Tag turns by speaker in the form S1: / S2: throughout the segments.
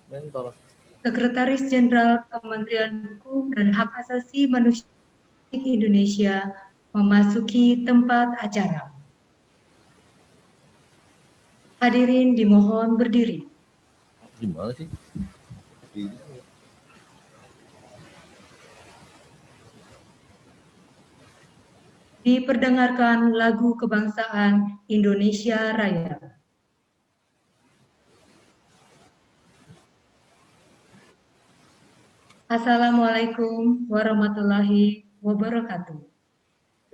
S1: Mentor.
S2: Sekretaris Jenderal Kementerian Hukum dan Hak Asasi Manusia Indonesia memasuki tempat acara. Hadirin dimohon berdiri.
S1: Gimana sih?
S2: Diperdengarkan lagu kebangsaan Indonesia Raya. Assalamualaikum warahmatullahi wabarakatuh.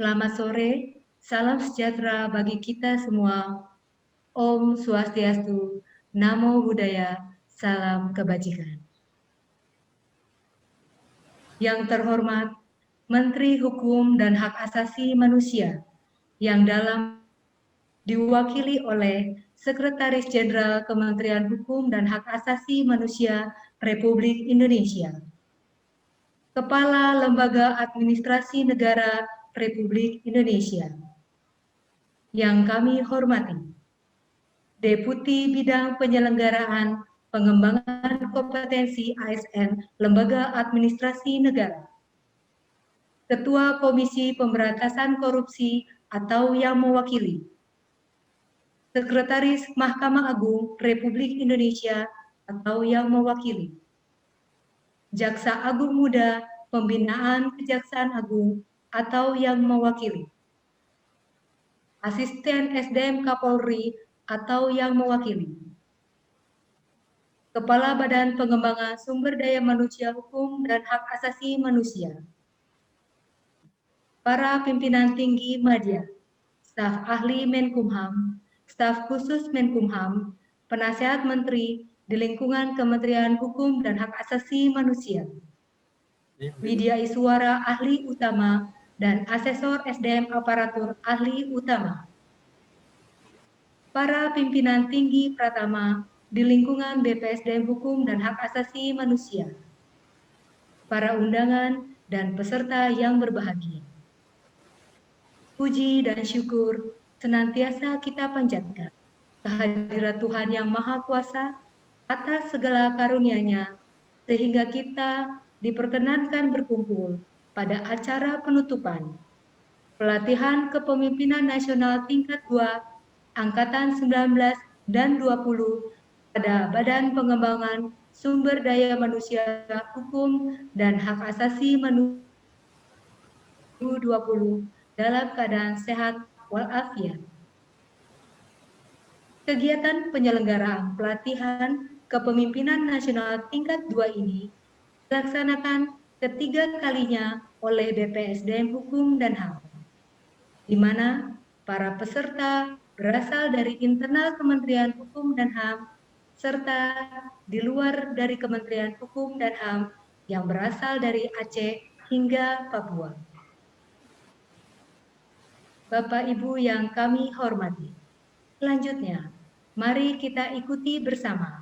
S2: Selamat sore, salam sejahtera bagi kita semua. Om Swastiastu, Namo Buddhaya, salam kebajikan. Yang terhormat Menteri Hukum dan Hak Asasi Manusia, yang dalam diwakili oleh Sekretaris Jenderal Kementerian Hukum dan Hak Asasi Manusia Republik Indonesia, Kepala Lembaga Administrasi Negara Republik Indonesia, yang kami hormati, Deputi Bidang Penyelenggaraan Pengembangan Kompetensi ASN Lembaga Administrasi Negara, Ketua Komisi Pemberantasan Korupsi atau yang mewakili, Sekretaris Mahkamah Agung Republik Indonesia atau yang mewakili, Jaksa Agung Muda Pembinaan Kejaksaan Agung atau yang mewakili, Asisten SDM Kapolri atau yang mewakili, Kepala Badan Pengembangan Sumber Daya Manusia Hukum dan Hak Asasi Manusia, para pimpinan tinggi media, staf ahli Menkumham, staf khusus Menkumham, penasehat menteri di lingkungan Kementerian Hukum dan Hak Asasi Manusia, media suara ahli utama, dan asesor SDM aparatur ahli utama, para pimpinan tinggi Pratama di lingkungan BPSDM Hukum dan Hak Asasi Manusia, para undangan dan peserta yang berbahagia. Puji dan syukur senantiasa kita panjatkan kehadirat Tuhan Yang Maha Kuasa atas segala karunia-Nya, sehingga kita diperkenankan berkumpul pada acara penutupan pelatihan kepemimpinan nasional tingkat 2 Angkatan 19 dan 20 pada Badan Pengembangan Sumber Daya Manusia Hukum dan Hak Asasi Manusia 2020 dalam keadaan sehat walafiat. Kegiatan penyelenggaraan pelatihan kepemimpinan nasional tingkat 2 ini dilaksanakan ketiga kalinya oleh BPSDM Hukum dan HAM, di mana para peserta berasal dari internal Kementerian Hukum dan HAM, serta di luar dari Kementerian Hukum dan HAM yang berasal dari Aceh hingga Papua. Bapak Ibu yang kami hormati, selanjutnya, mari kita ikuti bersama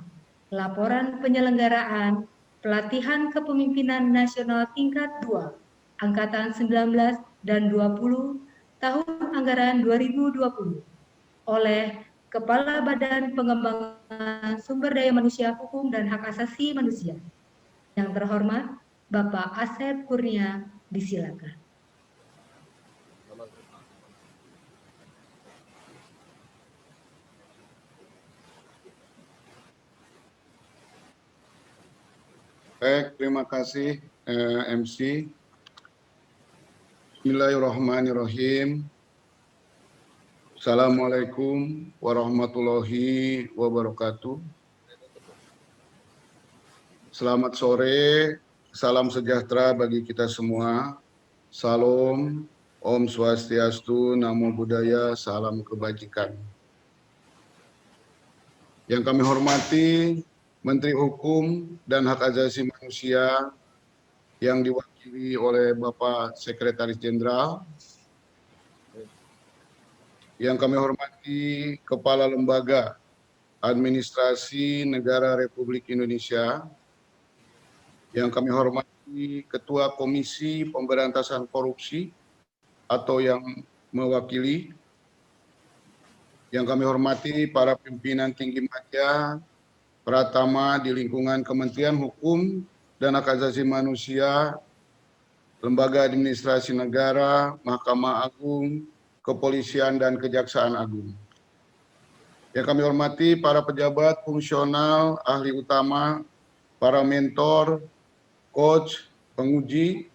S2: laporan penyelenggaraan pelatihan kepemimpinan nasional tingkat 2, Angkatan 19 dan 20, tahun anggaran 2020, oleh Kepala Badan Pengembangan Sumber Daya Manusia Hukum dan Hak Asasi Manusia. Yang terhormat, Bapak Asep Kurnia, disilakan.
S3: Baik, terima kasih MC. Bismillahirrahmanirrahim. Assalamualaikum warahmatullahi wabarakatuh. Selamat sore, salam sejahtera bagi kita semua. Salam, Om Swastiastu, Namo Buddhaya, salam kebajikan. Yang kami hormati Menteri Hukum dan Hak Asasi Manusia yang diwakili oleh Bapak Sekretaris Jenderal, yang kami hormati Kepala Lembaga Administrasi Negara Republik Indonesia, yang kami hormati Ketua Komisi Pemberantasan Korupsi atau yang mewakili, yang kami hormati para pimpinan tinggi media Pratama di lingkungan Kementerian Hukum dan Hak Asasi Manusia, Lembaga Administrasi Negara, Mahkamah Agung, Kepolisian, dan Kejaksaan Agung. Yang kami hormati para pejabat, fungsional, ahli utama, para mentor, coach, penguji,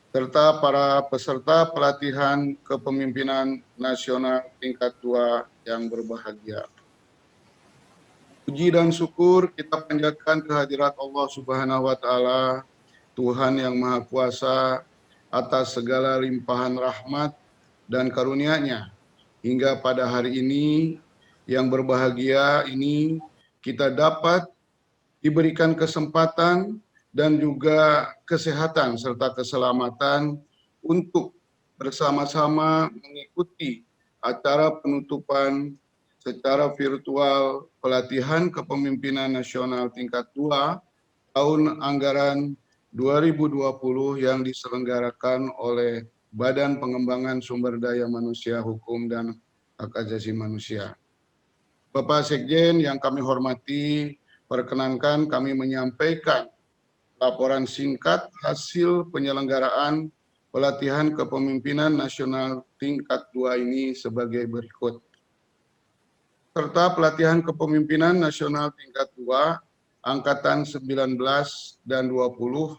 S3: serta para peserta pelatihan kepemimpinan nasional tingkat 2 yang berbahagia. Puji dan syukur kita panjatkan kehadirat Allah Subhanahu wa Ta'ala, Tuhan yang Maha Kuasa, atas segala limpahan rahmat dan karunia-Nya. Hingga pada hari ini yang berbahagia ini kita dapat diberikan kesempatan dan juga kesehatan serta keselamatan untuk bersama-sama mengikuti acara penutupan secara virtual pelatihan kepemimpinan nasional tingkat 2 tahun anggaran 2020 yang diselenggarakan oleh Badan Pengembangan Sumber Daya Manusia, Hukum, dan Hak Asasi Manusia. Bapak Sekjen yang kami hormati, perkenankan kami menyampaikan laporan singkat hasil penyelenggaraan pelatihan kepemimpinan nasional tingkat 2 ini sebagai berikut. Serta pelatihan kepemimpinan nasional tingkat 2, Angkatan 19 dan 20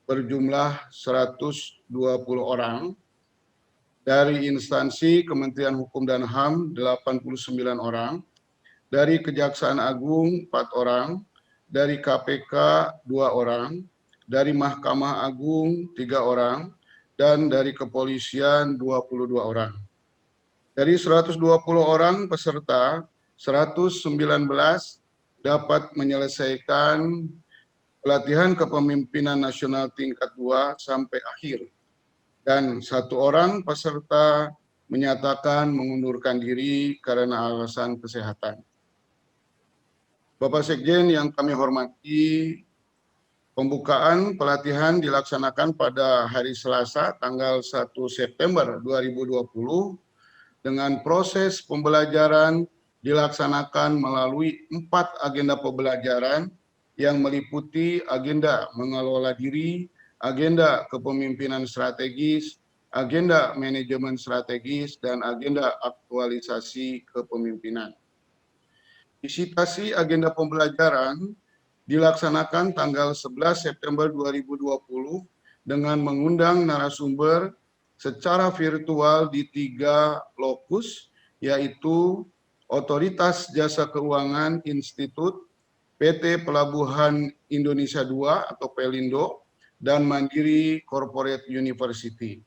S3: berjumlah 120 orang, dari instansi Kementerian Hukum dan HAM 89 orang, dari Kejaksaan Agung 4 orang, dari KPK 2 orang, dari Mahkamah Agung 3 orang, dan dari Kepolisian 22 orang. Dari 120 orang peserta, 119 dapat menyelesaikan pelatihan kepemimpinan nasional tingkat 2 sampai akhir. Dan 1 orang peserta menyatakan mengundurkan diri karena alasan kesehatan. Bapak Sekjen yang kami hormati, pembukaan pelatihan dilaksanakan pada hari Selasa tanggal 1 September 2020 dengan proses pembelajaran dilaksanakan melalui 4 agenda pembelajaran yang meliputi agenda mengelola diri, agenda kepemimpinan strategis, agenda manajemen strategis, dan agenda aktualisasi kepemimpinan. Visitasi agenda pembelajaran dilaksanakan tanggal 11 September 2020 dengan mengundang narasumber secara virtual di 3 lokus, yaitu Otoritas Jasa Keuangan Institut, PT Pelabuhan Indonesia II atau Pelindo, dan Mandiri Corporate University.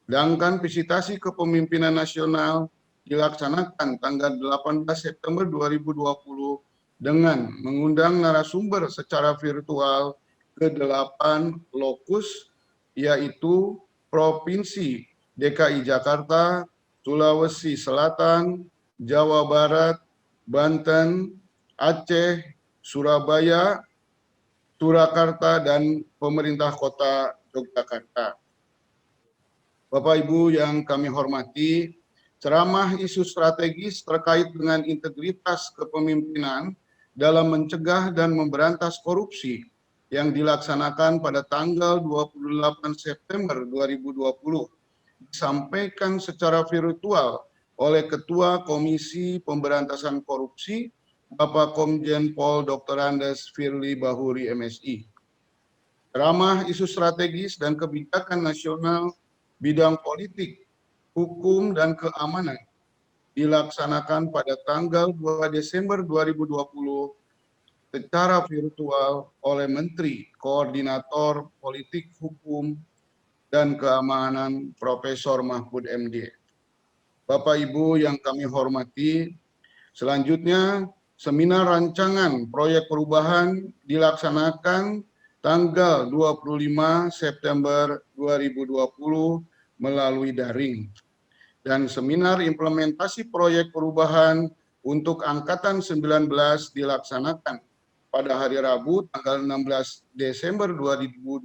S3: Sedangkan visitasi kepemimpinan nasional dilaksanakan tanggal 18 September 2020 dengan mengundang narasumber secara virtual ke 8 lokus, yaitu Provinsi DKI Jakarta, Sulawesi Selatan, Jawa Barat, Banten, Aceh, Surabaya, Surakarta, dan pemerintah kota Yogyakarta. Bapak Ibu yang kami hormati, ceramah isu strategis terkait dengan integritas kepemimpinan dalam mencegah dan memberantas korupsi yang dilaksanakan pada tanggal 28 September 2020 disampaikan secara virtual oleh Ketua Komisi Pemberantasan Korupsi, Bapak Komjen Pol Dr. Andes Firly Bahuri MSI. Ceramah isu strategis dan kebijakan nasional bidang politik, hukum, dan keamanan dilaksanakan pada tanggal 2 Desember 2020 secara virtual oleh Menteri Koordinator Politik Hukum dan Keamanan Profesor Mahfud MD. Bapak Ibu yang kami hormati, selanjutnya seminar rancangan proyek perubahan dilaksanakan tanggal 25 September 2020 melalui daring. Dan seminar implementasi proyek perubahan untuk Angkatan 19 dilaksanakan pada hari Rabu tanggal 16 Desember 2020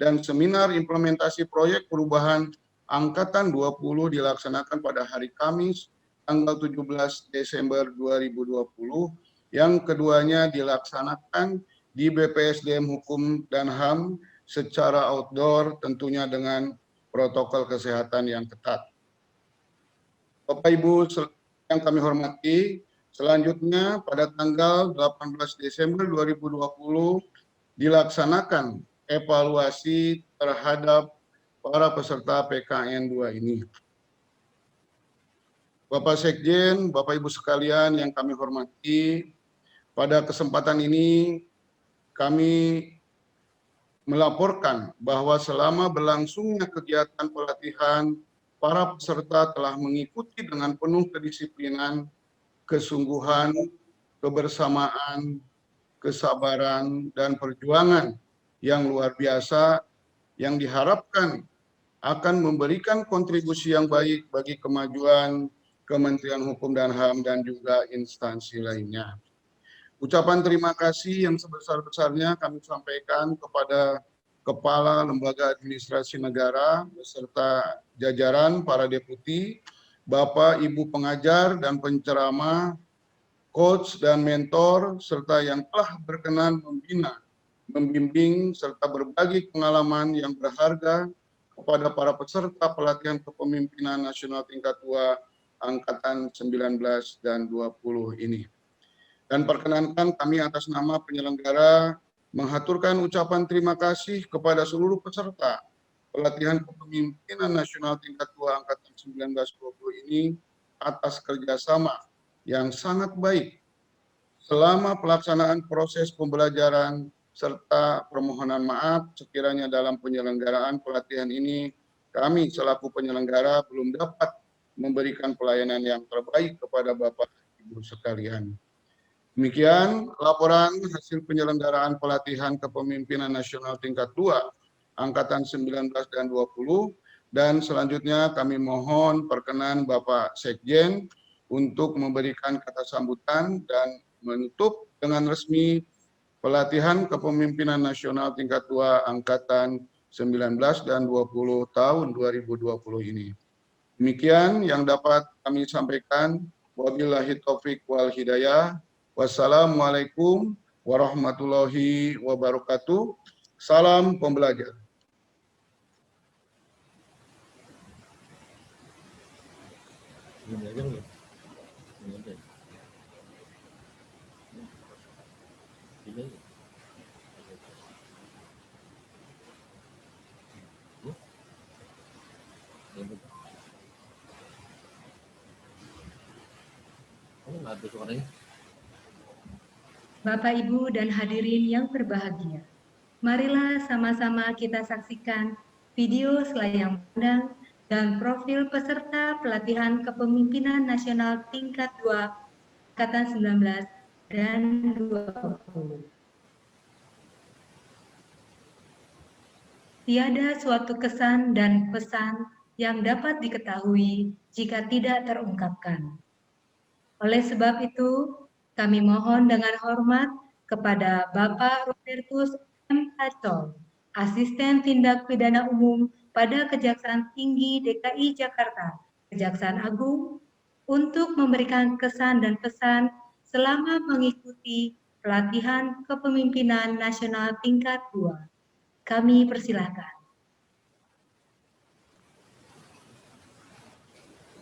S3: dan seminar implementasi proyek perubahan Angkatan 20 dilaksanakan pada hari Kamis tanggal 17 Desember 2020 yang keduanya dilaksanakan di BPSDM Hukum dan HAM secara outdoor tentunya dengan protokol kesehatan yang ketat. Bapak Ibu yang kami hormati, selanjutnya pada tanggal 18 Desember 2020 dilaksanakan evaluasi terhadap para peserta PKN 2 ini. Bapak Sekjen, Bapak Ibu sekalian yang kami hormati, pada kesempatan ini kami melaporkan bahwa selama berlangsungnya kegiatan pelatihan, para peserta telah mengikuti dengan penuh kedisiplinan, kesungguhan, kebersamaan, kesabaran, dan perjuangan yang luar biasa yang diharapkan akan memberikan kontribusi yang baik bagi kemajuan Kementerian Hukum dan HAM dan juga instansi lainnya. Ucapan terima kasih yang sebesar-besarnya kami sampaikan kepada Kepala Lembaga Administrasi Negara beserta jajaran para deputi, Bapak Ibu pengajar dan penceramah, coach dan mentor, serta yang telah berkenan membina, membimbing, serta berbagi pengalaman yang berharga kepada para peserta pelatihan kepemimpinan nasional tingkat 2 Angkatan 19 dan 20 ini. Dan perkenankan kami atas nama penyelenggara menghaturkan ucapan terima kasih kepada seluruh peserta pelatihan kepemimpinan nasional tingkat 2 Angkatan 19-20 ini atas kerjasama yang sangat baik selama pelaksanaan proses pembelajaran serta permohonan maaf sekiranya dalam penyelenggaraan pelatihan ini kami selaku penyelenggara belum dapat memberikan pelayanan yang terbaik kepada Bapak Ibu sekalian. Demikian laporan hasil penyelenggaraan pelatihan kepemimpinan nasional tingkat 2 Angkatan 19 dan 20 dan selanjutnya kami mohon perkenan Bapak Sekjen untuk memberikan kata sambutan dan menutup dengan resmi pelatihan kepemimpinan nasional tingkat 2 Angkatan 19 dan 20 tahun 2020 ini. Demikian yang dapat kami sampaikan. Wabillahi taufik wal hidayah. Wassalamualaikum warahmatullahi wabarakatuh. Salam pembelajar.
S2: Bapak, Ibu, dan hadirin yang berbahagia, marilah sama-sama kita saksikan video selayang pandang dan profil peserta pelatihan kepemimpinan nasional tingkat 2 Angkatan 19 dan 20. Tiada suatu kesan dan pesan yang dapat diketahui jika tidak terungkapkan. Oleh sebab itu, kami mohon dengan hormat kepada Bapak Robertus M. Tacol, Asisten Tindak Pidana Umum pada Kejaksaan Tinggi DKI Jakarta, Kejaksaan Agung, untuk memberikan kesan dan pesan selama mengikuti pelatihan kepemimpinan nasional tingkat 2. Kami persilahkan.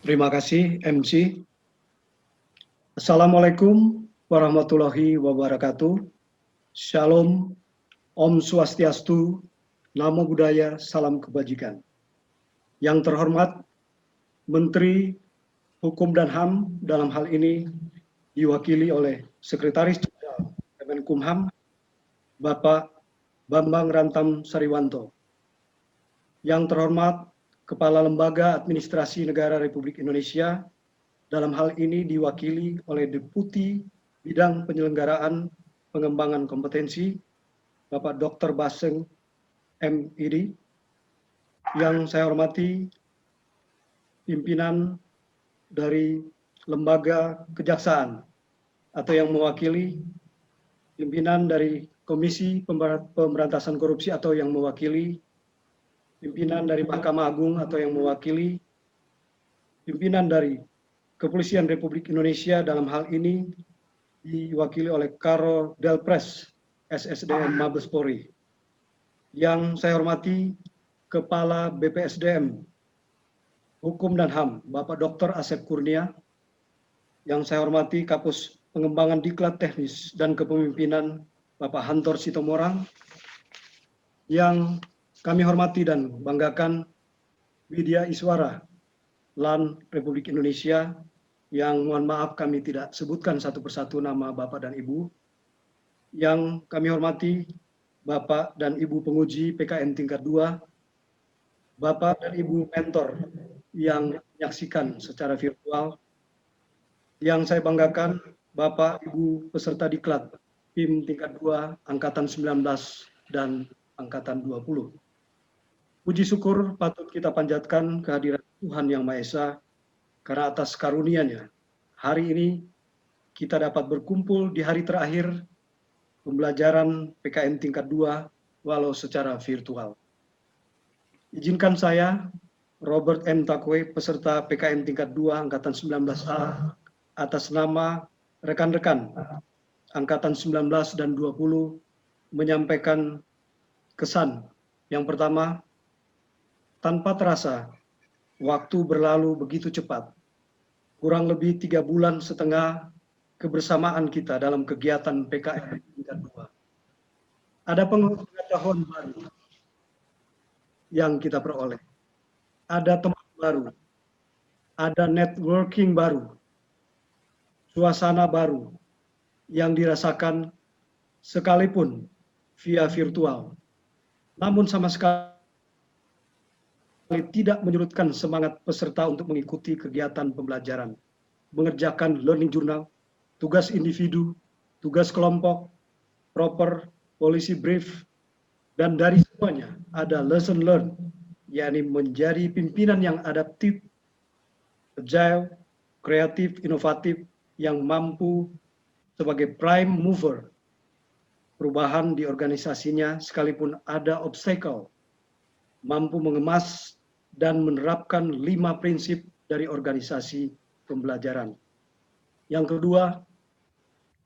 S1: Terima kasih, MC. Assalamualaikum warahmatullahi wabarakatuh. Shalom, Om Swastiastu, Namo Buddhaya, Salam Kebajikan. Yang terhormat Menteri Hukum dan HAM dalam hal ini diwakili oleh Sekretaris Jenderal Kemenkumham, Bapak Bambang Rantam Sariwanto. Yang terhormat Kepala Lembaga Administrasi Negara Republik Indonesia, dalam hal ini diwakili oleh Deputi Bidang Penyelenggaraan Pengembangan Kompetensi, Bapak Dr. Baseng M. Iri. Yang saya hormati pimpinan dari Lembaga Kejaksaan atau yang mewakili pimpinan dari Komisi Pemberantasan Korupsi atau yang mewakili pimpinan dari Mahkamah Agung atau yang mewakili pimpinan dari Kepolisian Republik Indonesia dalam hal ini diwakili oleh Karo Delpres, SSDM Mabes Polri. Yang saya hormati Kepala BPSDM Hukum dan HAM, Bapak Dr. Asep Kurnia. Yang saya hormati Kapus Pengembangan Diklat Teknis dan Kepemimpinan, Bapak Hantor Sitomorang. Yang kami hormati dan banggakan Widya Iswara, LAN Republik Indonesia, yang mohon maaf kami tidak sebutkan satu persatu nama Bapak dan Ibu. Yang kami hormati Bapak dan Ibu penguji PKN tingkat 2, Bapak dan Ibu mentor yang menyaksikan secara virtual. Yang saya banggakan Bapak Ibu peserta diklat PIM tingkat 2 Angkatan 19 dan Angkatan 20. Puji syukur patut kita panjatkan kehadiran Tuhan Yang Maha Esa karena atas karunia-Nya hari ini kita dapat berkumpul di hari terakhir pembelajaran PKN tingkat 2 walau secara virtual. Izinkan saya, Robert M. Takwe, peserta PKN tingkat 2 Angkatan 19A, atas nama rekan-rekan Angkatan 19 dan 20 menyampaikan kesan. Yang pertama, tanpa terasa, waktu berlalu begitu cepat. Kurang lebih 3,5 bulan kebersamaan kita dalam kegiatan PKN tingkat 2. Ada pengetahuan baru yang kita peroleh. Ada teman baru, ada networking baru, suasana baru yang dirasakan sekalipun via virtual. Namun sama sekali tidak menyurutkan semangat peserta untuk mengikuti kegiatan pembelajaran, mengerjakan learning journal, tugas individu, tugas kelompok, proper, policy brief, dan dari semuanya ada lesson learned, yakni menjadi pimpinan yang adaptif, agile, kreatif, inovatif, yang mampu sebagai prime mover perubahan di organisasinya sekalipun ada obstacle, mampu mengemas dan menerapkan 5 prinsip dari organisasi pembelajaran. Yang kedua,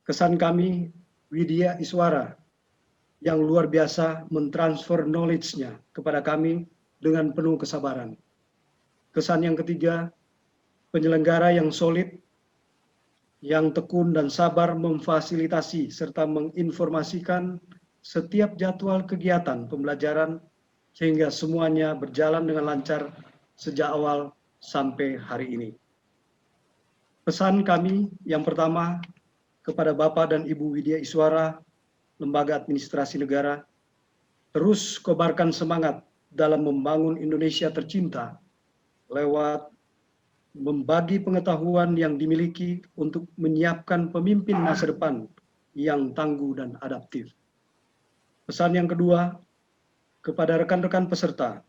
S1: kesan kami Widya Iswara yang luar biasa mentransfer knowledge-nya kepada kami dengan penuh kesabaran. Kesan yang ketiga, penyelenggara yang solid, yang tekun dan sabar memfasilitasi serta menginformasikan setiap jadwal kegiatan pembelajaran sehingga semuanya berjalan dengan lancar sejak awal sampai hari ini. Pesan kami yang pertama kepada Bapak dan Ibu Widya Iswara, Lembaga Administrasi Negara, terus kobarkan semangat dalam membangun Indonesia tercinta lewat membagi pengetahuan yang dimiliki untuk menyiapkan pemimpin masa depan yang tangguh dan adaptif. Pesan yang kedua, kepada rekan-rekan peserta,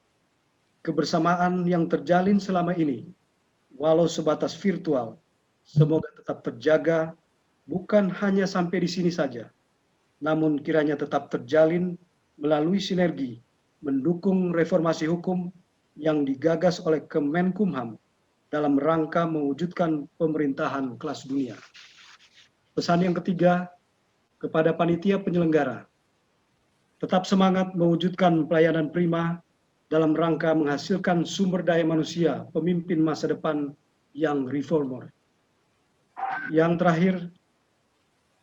S1: kebersamaan yang terjalin selama ini, walau sebatas virtual, semoga tetap terjaga, bukan hanya sampai di sini saja, namun kiranya tetap terjalin melalui sinergi mendukung reformasi hukum yang digagas oleh Kemenkumham dalam rangka mewujudkan pemerintahan kelas dunia. Pesan yang ketiga, kepada panitia penyelenggara, tetap semangat mewujudkan pelayanan prima dalam rangka menghasilkan sumber daya manusia pemimpin masa depan yang reformer. Yang terakhir,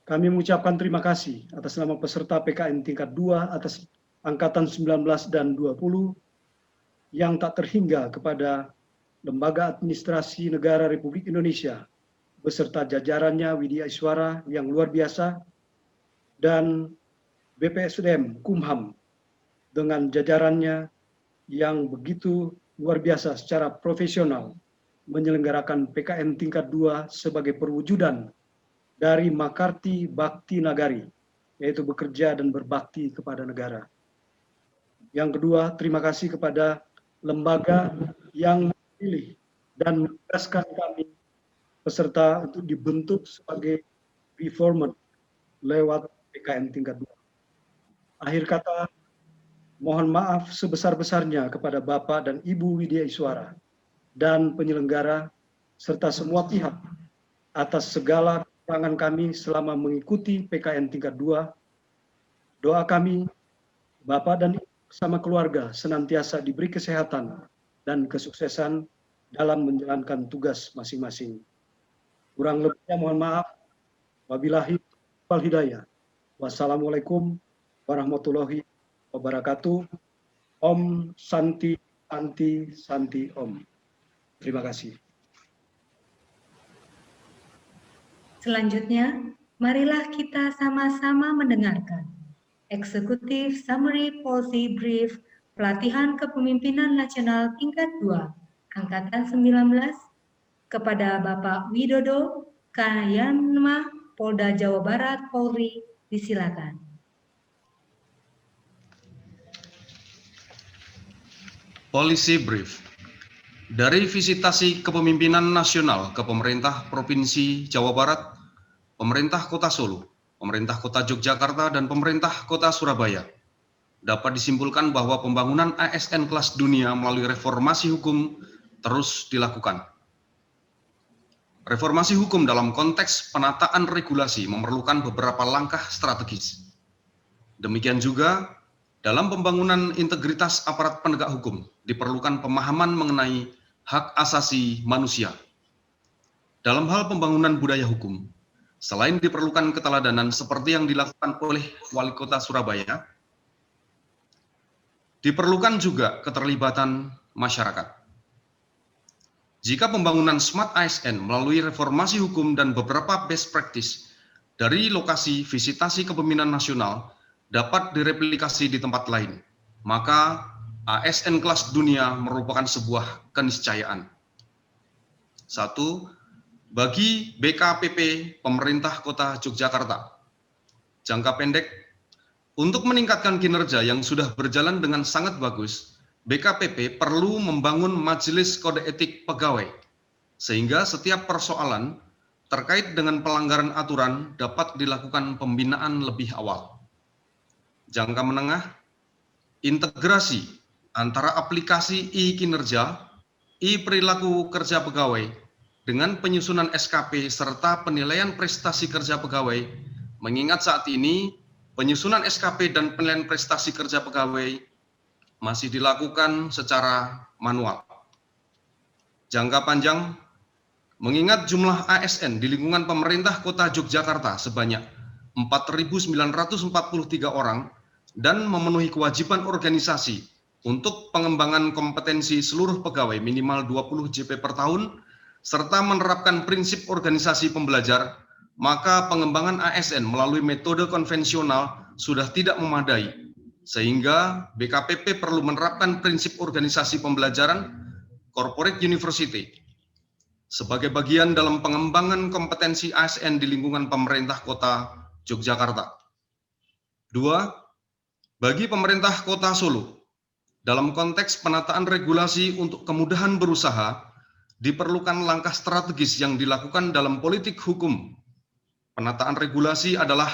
S1: kami mengucapkan terima kasih atas nama peserta PKN tingkat 2 atas Angkatan 19 dan 20 yang tak terhingga kepada Lembaga Administrasi Negara Republik Indonesia beserta jajarannya Widya Iswara yang luar biasa dan BPSDM Kumham dengan jajarannya yang begitu luar biasa secara profesional menyelenggarakan PKN tingkat 2 sebagai perwujudan dari Makarti Bakti Nagari, yaitu bekerja dan berbakti kepada negara. Yang kedua, terima kasih kepada lembaga yang memilih dan menugaskan kami peserta untuk dibentuk sebagai reformer lewat PKN tingkat 2. Akhir kata, mohon maaf sebesar-besarnya kepada Bapak dan Ibu Widya Iswara dan penyelenggara serta semua pihak atas segala kekurangan kami selama mengikuti PKN tingkat 2. Doa kami, Bapak dan Ibu bersama keluarga senantiasa diberi kesehatan dan kesuksesan dalam menjalankan tugas masing-masing. Kurang lebihnya mohon maaf. Wabillahi wal hidayah. Wassalamualaikum warahmatullahi wabarakatuh. Om Santi Santi Santi Om. Terima kasih.
S2: Selanjutnya, marilah kita sama-sama mendengarkan Executive Summary Policy Brief Pelatihan Kepemimpinan Nasional Tingkat 2, Angkatan 19, kepada Bapak Widodo Kayanma, Polda Jawa Barat, Polri, disilakan.
S4: Policy Brief. Dari visitasi kepemimpinan nasional ke pemerintah Provinsi Jawa Barat, pemerintah Kota Solo, pemerintah Kota Yogyakarta, dan pemerintah Kota Surabaya, dapat disimpulkan bahwa pembangunan ASN kelas dunia melalui reformasi hukum terus dilakukan. Reformasi hukum dalam konteks penataan regulasi memerlukan beberapa langkah strategis. Demikian juga, dalam pembangunan integritas aparat penegak hukum, diperlukan pemahaman mengenai hak asasi manusia. Dalam hal pembangunan budaya hukum, selain diperlukan keteladanan seperti yang dilakukan oleh Wali Kota Surabaya, diperlukan juga keterlibatan masyarakat. Jika pembangunan Smart ASN melalui reformasi hukum dan beberapa best practice dari lokasi visitasi kepemimpinan nasional dapat direplikasi di tempat lain, maka ASN kelas dunia merupakan sebuah keniscayaan. 1. Bagi BKPP Pemerintah Kota Yogyakarta. Jangka pendek, untuk meningkatkan kinerja yang sudah berjalan dengan sangat bagus, BKPP perlu membangun majelis kode etik pegawai, sehingga setiap persoalan terkait dengan pelanggaran aturan dapat dilakukan pembinaan lebih awal. Jangka menengah, integrasi antara aplikasi e-kinerja, e-perilaku kerja pegawai, dengan penyusunan SKP serta penilaian prestasi kerja pegawai, mengingat saat ini penyusunan SKP dan penilaian prestasi kerja pegawai masih dilakukan secara manual. Jangka panjang, mengingat jumlah ASN di lingkungan pemerintah Kota Yogyakarta sebanyak 4.943 orang dan memenuhi kewajiban organisasi untuk pengembangan kompetensi seluruh pegawai minimal 20 JP per tahun, serta menerapkan prinsip organisasi pembelajar, maka pengembangan ASN melalui metode konvensional sudah tidak memadai, sehingga BKPP perlu menerapkan prinsip organisasi pembelajaran Corporate University sebagai bagian dalam pengembangan kompetensi ASN di lingkungan pemerintah Kota Yogyakarta. 2. Bagi pemerintah Kota Solo, dalam konteks penataan regulasi untuk kemudahan berusaha, diperlukan langkah strategis yang dilakukan dalam politik hukum. Penataan regulasi adalah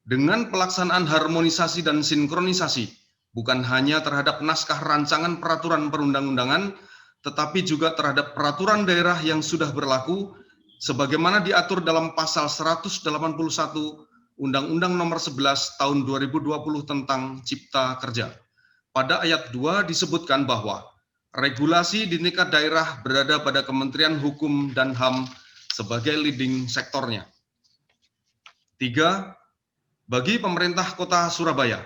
S4: dengan pelaksanaan harmonisasi dan sinkronisasi, bukan hanya terhadap naskah rancangan peraturan perundang-undangan, tetapi juga terhadap peraturan daerah yang sudah berlaku, sebagaimana diatur dalam pasal 181 Undang-Undang Nomor 11 Tahun 2020 tentang Cipta Kerja. Pada ayat 2 disebutkan bahwa regulasi di tingkat daerah berada pada Kementerian Hukum dan HAM sebagai leading sektornya. 3. Bagi pemerintah Kota Surabaya,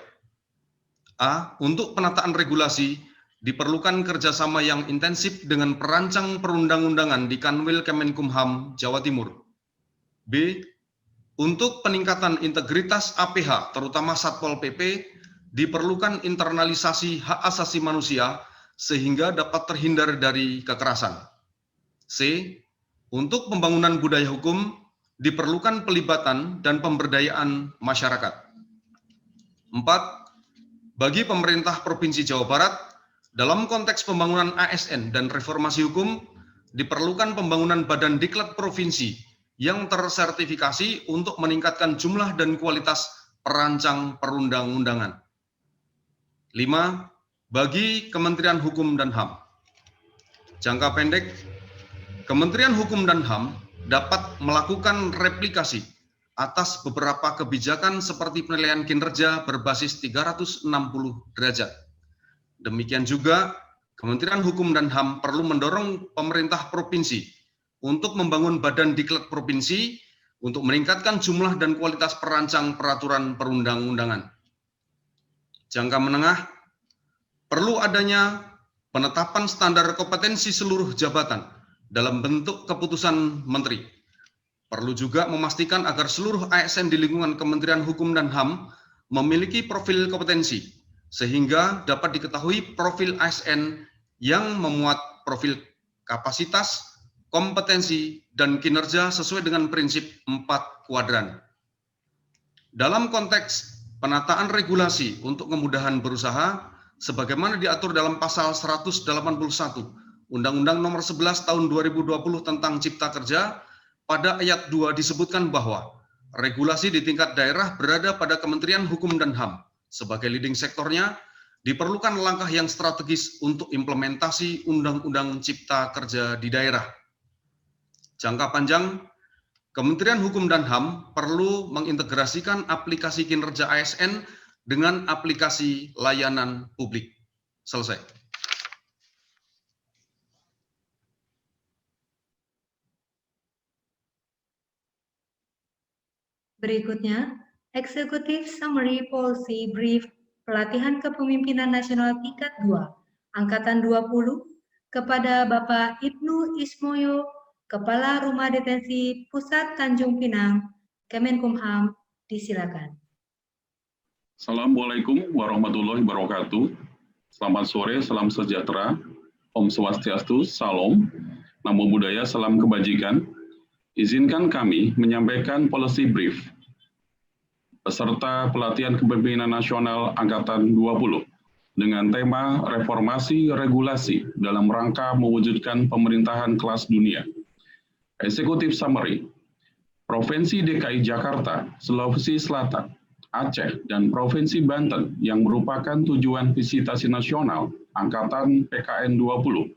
S4: A. Untuk penataan regulasi, diperlukan kerjasama yang intensif dengan perancang perundang-undangan di Kanwil Kemenkumham, Jawa Timur. B. Untuk peningkatan integritas APH, terutama Satpol PP, diperlukan internalisasi hak asasi manusia sehingga dapat terhindar dari kekerasan. C. Untuk pembangunan budaya hukum, diperlukan pelibatan dan pemberdayaan masyarakat. 4. Bagi pemerintah Provinsi Jawa Barat, dalam konteks pembangunan ASN dan reformasi hukum, diperlukan pembangunan badan diklat provinsi yang tersertifikasi untuk meningkatkan jumlah dan kualitas perancang perundang-undangan. 5. Bagi Kementerian Hukum dan HAM. Jangka pendek, Kementerian Hukum dan HAM dapat melakukan replikasi atas beberapa kebijakan seperti penilaian kinerja berbasis 360 derajat. Demikian juga, Kementerian Hukum dan HAM perlu mendorong pemerintah provinsi untuk membangun badan diklat provinsi untuk meningkatkan jumlah dan kualitas perancang peraturan perundang-undangan. Jangka menengah, perlu adanya penetapan standar kompetensi seluruh jabatan dalam bentuk keputusan menteri. Perlu juga memastikan agar seluruh ASN di lingkungan Kementerian Hukum dan HAM memiliki profil kompetensi, sehingga dapat diketahui profil ASN yang memuat profil kapasitas, kompetensi, dan kinerja sesuai dengan prinsip 4 kuadran. Dalam konteks penataan regulasi untuk kemudahan berusaha, sebagaimana diatur dalam pasal 181 Undang-Undang Nomor 11 Tahun 2020 tentang Cipta Kerja, pada ayat 2 disebutkan bahwa regulasi di tingkat daerah berada pada Kementerian Hukum dan HAM. Sebagai leading sektornya, diperlukan langkah yang strategis untuk implementasi Undang-Undang Cipta Kerja di daerah. Jangka panjang, Kementerian Hukum dan HAM perlu mengintegrasikan aplikasi kinerja ASN dengan aplikasi layanan publik. Selesai.
S2: Berikutnya, Executive Summary Policy Brief Pelatihan Kepemimpinan Nasional Tingkat 2, Angkatan 20, kepada Bapak Ibnu Ismoyo, Kepala Rumah Detensi Pusat Tanjung Pinang, Kemenkumham, disilakan.
S5: Assalamualaikum warahmatullahi wabarakatuh. Selamat sore, salam sejahtera, Om Swastiastu, Salam, Namo Buddhaya, salam kebajikan. Izinkan kami menyampaikan policy brief peserta pelatihan kepemimpinan nasional Angkatan 20 dengan tema reformasi regulasi dalam rangka mewujudkan pemerintahan kelas dunia. Executive Summary, Provinsi DKI Jakarta, Sulawesi Selatan, Aceh, dan Provinsi Banten yang merupakan tujuan visitasi nasional Angkatan PKN 20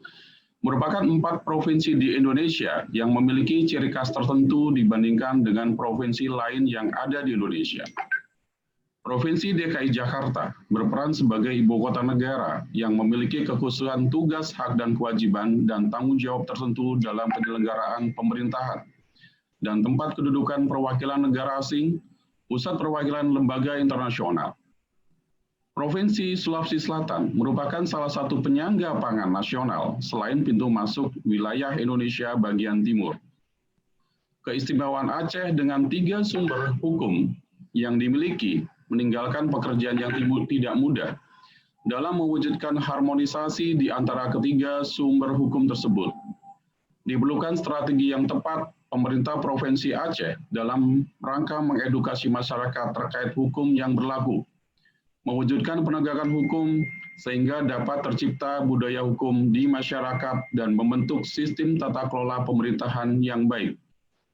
S5: merupakan 4 provinsi di Indonesia yang memiliki ciri khas tertentu dibandingkan dengan provinsi lain yang ada di Indonesia. Provinsi DKI Jakarta berperan sebagai ibu kota negara yang memiliki kekhususan tugas, hak, dan kewajiban dan tanggung jawab tertentu dalam penyelenggaraan pemerintahan dan tempat kedudukan perwakilan negara asing, pusat perwakilan lembaga internasional. Provinsi Sulawesi Selatan merupakan salah satu penyangga pangan nasional selain pintu masuk wilayah Indonesia bagian timur. Keistimewaan Aceh dengan 3 sumber hukum yang dimiliki meninggalkan pekerjaan yang tidak mudah dalam mewujudkan harmonisasi di antara ketiga sumber hukum tersebut. Diperlukan strategi yang tepat pemerintah Provinsi Aceh dalam rangka mengedukasi masyarakat terkait hukum yang berlaku, mewujudkan penegakan hukum sehingga dapat tercipta budaya hukum di masyarakat dan membentuk sistem tata kelola pemerintahan yang baik,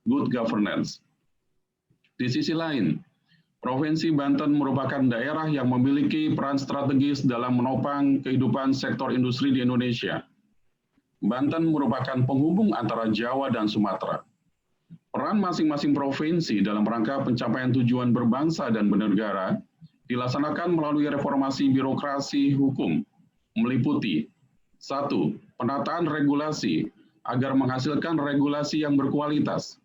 S5: good governance. Di sisi lain, Provinsi Banten merupakan daerah yang memiliki peran strategis dalam menopang kehidupan sektor industri di Indonesia. Banten merupakan penghubung antara Jawa dan Sumatera. Peran masing-masing provinsi dalam rangka pencapaian tujuan berbangsa dan bernegara dilaksanakan melalui reformasi birokrasi hukum, meliputi 1. Penataan regulasi agar menghasilkan regulasi yang berkualitas.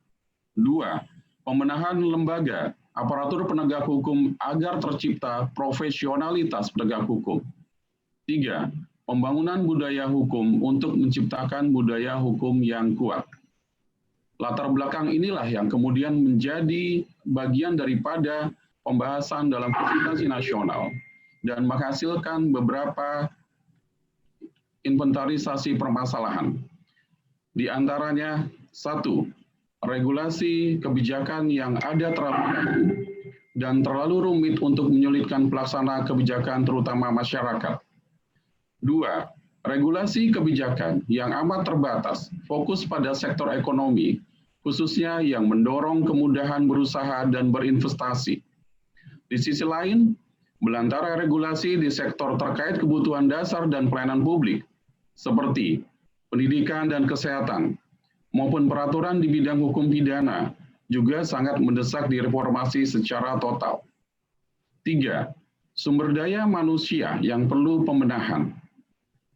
S5: 2. Pembenahan lembaga, aparatur penegak hukum agar tercipta profesionalitas penegak hukum. 3. Pembangunan budaya hukum untuk menciptakan budaya hukum yang kuat. Latar belakang inilah yang kemudian menjadi bagian daripada pembahasan dalam visitasi nasional dan menghasilkan beberapa inventarisasi permasalahan. Di antaranya, 1. Regulasi kebijakan yang ada terlalu banyak dan terlalu rumit untuk menyulitkan pelaksana kebijakan terutama masyarakat. 2. Regulasi kebijakan yang amat terbatas, fokus pada sektor ekonomi, khususnya yang mendorong kemudahan berusaha dan berinvestasi. Di sisi lain, belantara regulasi di sektor terkait kebutuhan dasar dan pelayanan publik, seperti pendidikan dan kesehatan, maupun peraturan di bidang hukum pidana juga sangat mendesak direformasi secara total. 3. Sumber daya manusia yang perlu pembenahan.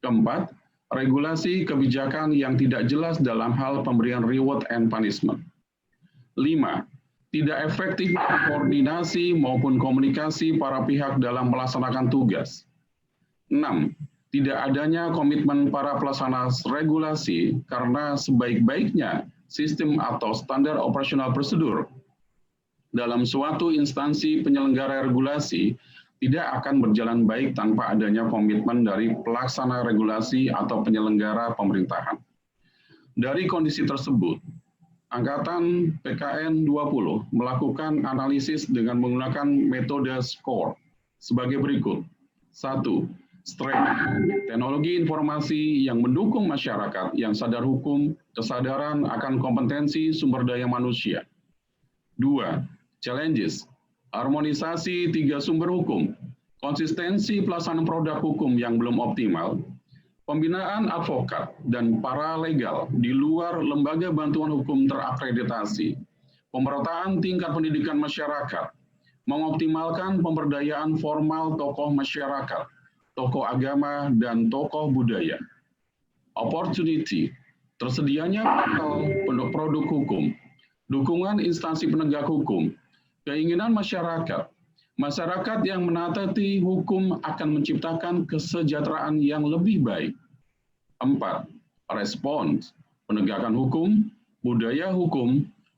S5: Keempat, regulasi kebijakan yang tidak jelas dalam hal pemberian reward and punishment. 5. Tidak efektif koordinasi maupun komunikasi para pihak dalam melaksanakan tugas. 6. Tidak adanya komitmen para pelaksana regulasi karena sebaik-baiknya sistem atau standar operasional prosedur dalam suatu instansi penyelenggara regulasi tidak akan berjalan baik tanpa adanya komitmen dari pelaksana regulasi atau penyelenggara pemerintahan. Dari kondisi tersebut, Angkatan PKN 20 melakukan analisis dengan menggunakan metode SCORE sebagai berikut. 1. Strength, teknologi informasi yang mendukung masyarakat yang sadar hukum, kesadaran akan kompetensi sumber daya manusia. 2. Challenges, harmonisasi 3 sumber hukum, konsistensi pelaksanaan produk hukum yang belum optimal, pembinaan advokat dan paralegal di luar lembaga bantuan hukum terakreditasi, pemerataan tingkat pendidikan masyarakat, mengoptimalkan pemberdayaan formal tokoh masyarakat, tokoh agama, dan tokoh budaya. Opportunity, tersedianya produk hukum, dukungan instansi penegak hukum, keinginan masyarakat yang menaati hukum akan menciptakan kesejahteraan yang lebih baik. 4. Respons, penegakan hukum,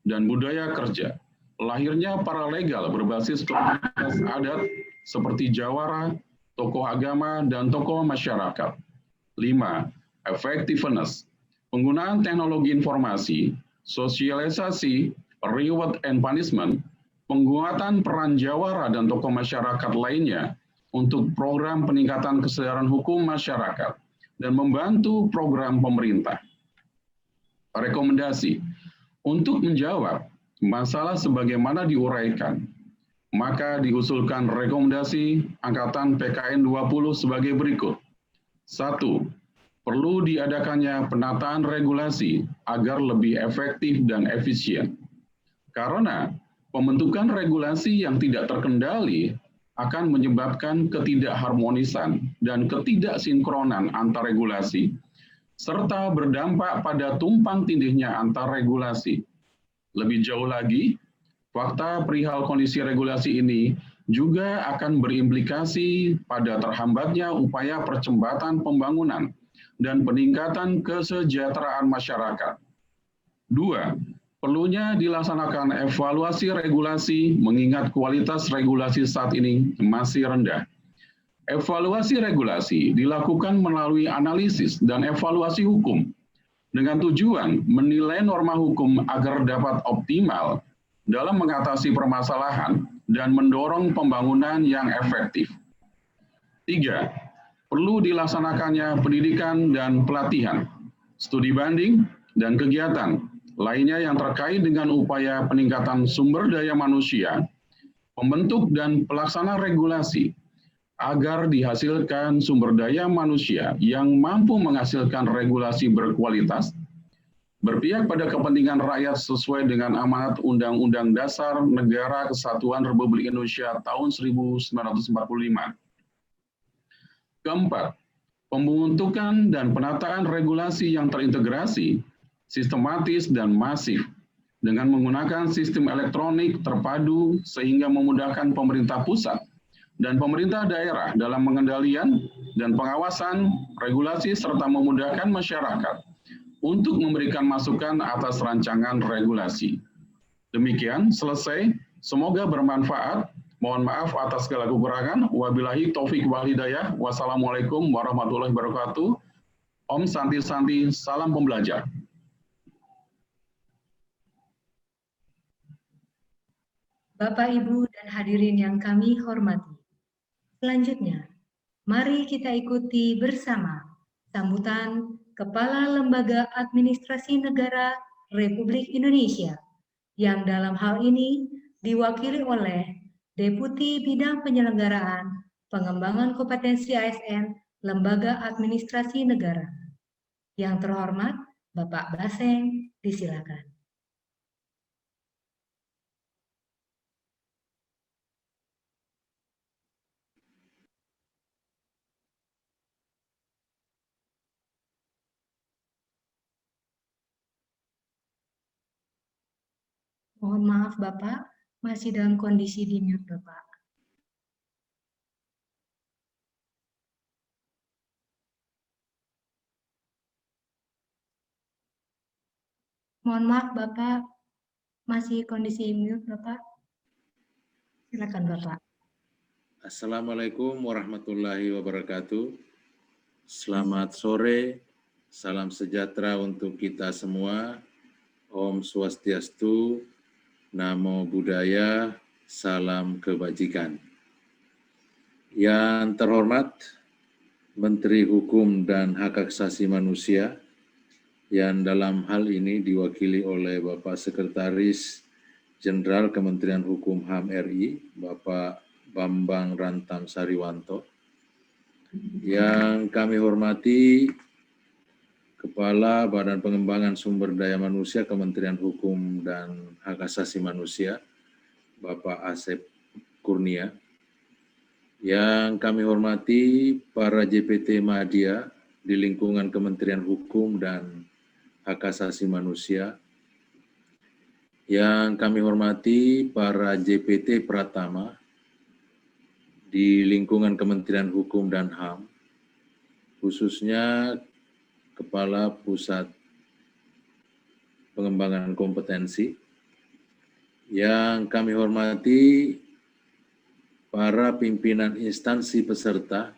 S5: dan budaya kerja. Lahirnya paralegal berbasis komunitas adat seperti jawara, tokoh agama, dan tokoh masyarakat. 5. Effectiveness, penggunaan teknologi informasi, sosialisasi, reward and punishment, penguatan peran jawara dan tokoh masyarakat lainnya untuk program peningkatan kesadaran hukum masyarakat dan membantu program pemerintah. Rekomendasi, untuk menjawab masalah sebagaimana diuraikan, maka diusulkan rekomendasi Angkatan PKN 20 sebagai berikut. 1. Perlu diadakannya penataan regulasi agar lebih efektif dan efisien. Karena pembentukan regulasi yang tidak terkendali akan menyebabkan ketidakharmonisan dan ketidaksinkronan antar regulasi, serta berdampak pada tumpang tindihnya antar regulasi. Lebih jauh lagi, fakta perihal kondisi regulasi ini juga akan berimplikasi pada terhambatnya upaya percepatan pembangunan dan peningkatan kesejahteraan masyarakat. 2. Perlunya dilaksanakan evaluasi regulasi mengingat kualitas regulasi saat ini masih rendah. Evaluasi regulasi dilakukan melalui analisis dan evaluasi hukum dengan tujuan menilai norma hukum agar dapat optimal dalam mengatasi permasalahan dan mendorong pembangunan yang efektif. 3. Perlu dilaksanakannya pendidikan dan pelatihan, studi banding, dan kegiatan lainnya yang terkait dengan upaya peningkatan sumber daya manusia, pembentuk dan pelaksana regulasi, agar dihasilkan sumber daya manusia yang mampu menghasilkan regulasi berkualitas, berpihak pada kepentingan rakyat sesuai dengan amanat Undang-Undang Dasar Negara Kesatuan Republik Indonesia tahun 1945. Keempat, pembentukan dan penataan regulasi yang terintegrasi, sistematis dan masif dengan menggunakan sistem elektronik terpadu sehingga memudahkan pemerintah pusat dan pemerintah daerah dalam pengendalian dan pengawasan regulasi serta memudahkan masyarakat untuk memberikan masukan atas rancangan regulasi. Demikian selesai, semoga bermanfaat. Mohon maaf atas segala kekurangan. Wabillahi taufik wal hidayah. Wassalamualaikum warahmatullahi wabarakatuh. Om Santi Santi, salam pembelajar.
S2: Bapak, Ibu, dan hadirin yang kami hormati. Selanjutnya, mari kita ikuti bersama sambutan Kepala Lembaga Administrasi Negara Republik Indonesia, yang dalam hal ini diwakili oleh Deputi Bidang Penyelenggaraan Pengembangan Kompetensi ASN Lembaga Administrasi Negara. Yang terhormat, Bapak Baseng Disilakan. Mohon maaf Bapak, masih dalam kondisi di mute Bapak. Mohon maaf Bapak, masih kondisi mute Bapak. Silakan Bapak.
S6: Assalamualaikum warahmatullahi wabarakatuh. Selamat sore, salam sejahtera untuk kita semua. Om Swastiastu, Namo Buddhaya, salam kebajikan. Yang terhormat Menteri Hukum dan Hak Asasi Manusia, yang dalam hal ini diwakili oleh Bapak Sekretaris Jenderal Kementerian Hukum HAM RI, Bapak Bambang Rantang Sariwanto. Yang kami hormati Kepala Badan Pengembangan Sumber Daya Manusia Kementerian Hukum dan Hak Asasi Manusia, Bapak Asep Kurnia. Yang kami hormati para JPT Madya di lingkungan Kementerian Hukum dan Hak Asasi Manusia. Yang kami hormati para JPT Pratama di lingkungan Kementerian Hukum dan HAM, khususnya Kepala Pusat Pengembangan Kompetensi. Yang kami hormati para pimpinan instansi peserta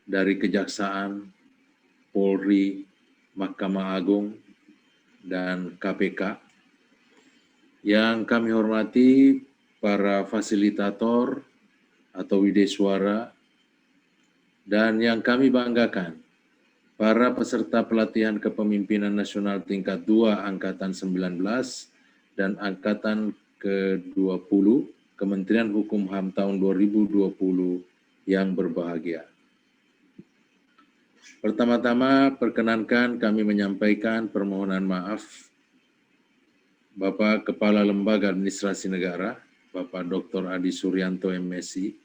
S6: dari Kejaksaan, Polri, Mahkamah Agung, dan KPK. Yang kami hormati para fasilitator atau wideswara, dan yang kami banggakan, para peserta pelatihan kepemimpinan nasional tingkat 2 Angkatan 19 dan Angkatan ke-20 Kementerian Hukum HAM tahun 2020 yang berbahagia. Pertama-tama, perkenankan kami menyampaikan permohonan maaf Bapak Kepala Lembaga Administrasi Negara, Bapak Dr. Adi Suryanto MSI,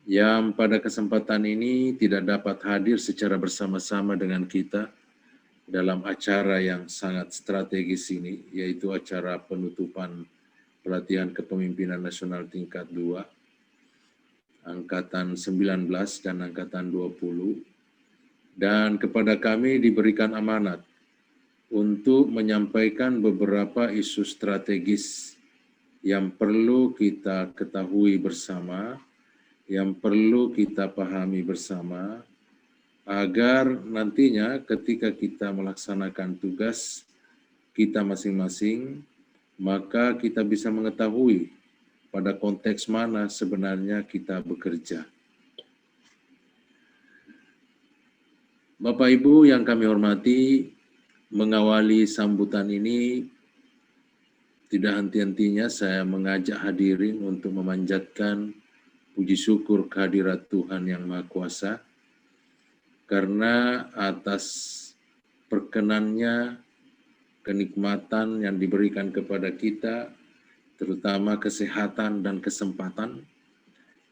S6: yang pada kesempatan ini tidak dapat hadir secara bersama-sama dengan kita dalam acara yang sangat strategis ini, yaitu acara penutupan pelatihan kepemimpinan nasional tingkat 2, Angkatan 19 dan Angkatan 20, dan kepada kami diberikan amanat untuk menyampaikan beberapa isu strategis yang perlu kita ketahui bersama, yang perlu kita pahami bersama, agar nantinya ketika kita melaksanakan tugas kita masing-masing, maka kita bisa mengetahui pada konteks mana sebenarnya kita bekerja. Bapak Ibu yang kami hormati, mengawali sambutan ini, tidak henti-hentinya saya mengajak hadirin untuk memanjatkan puji syukur kehadirat Tuhan Yang Maha Kuasa, karena atas perkenannya, kenikmatan yang diberikan kepada kita, terutama kesehatan dan kesempatan,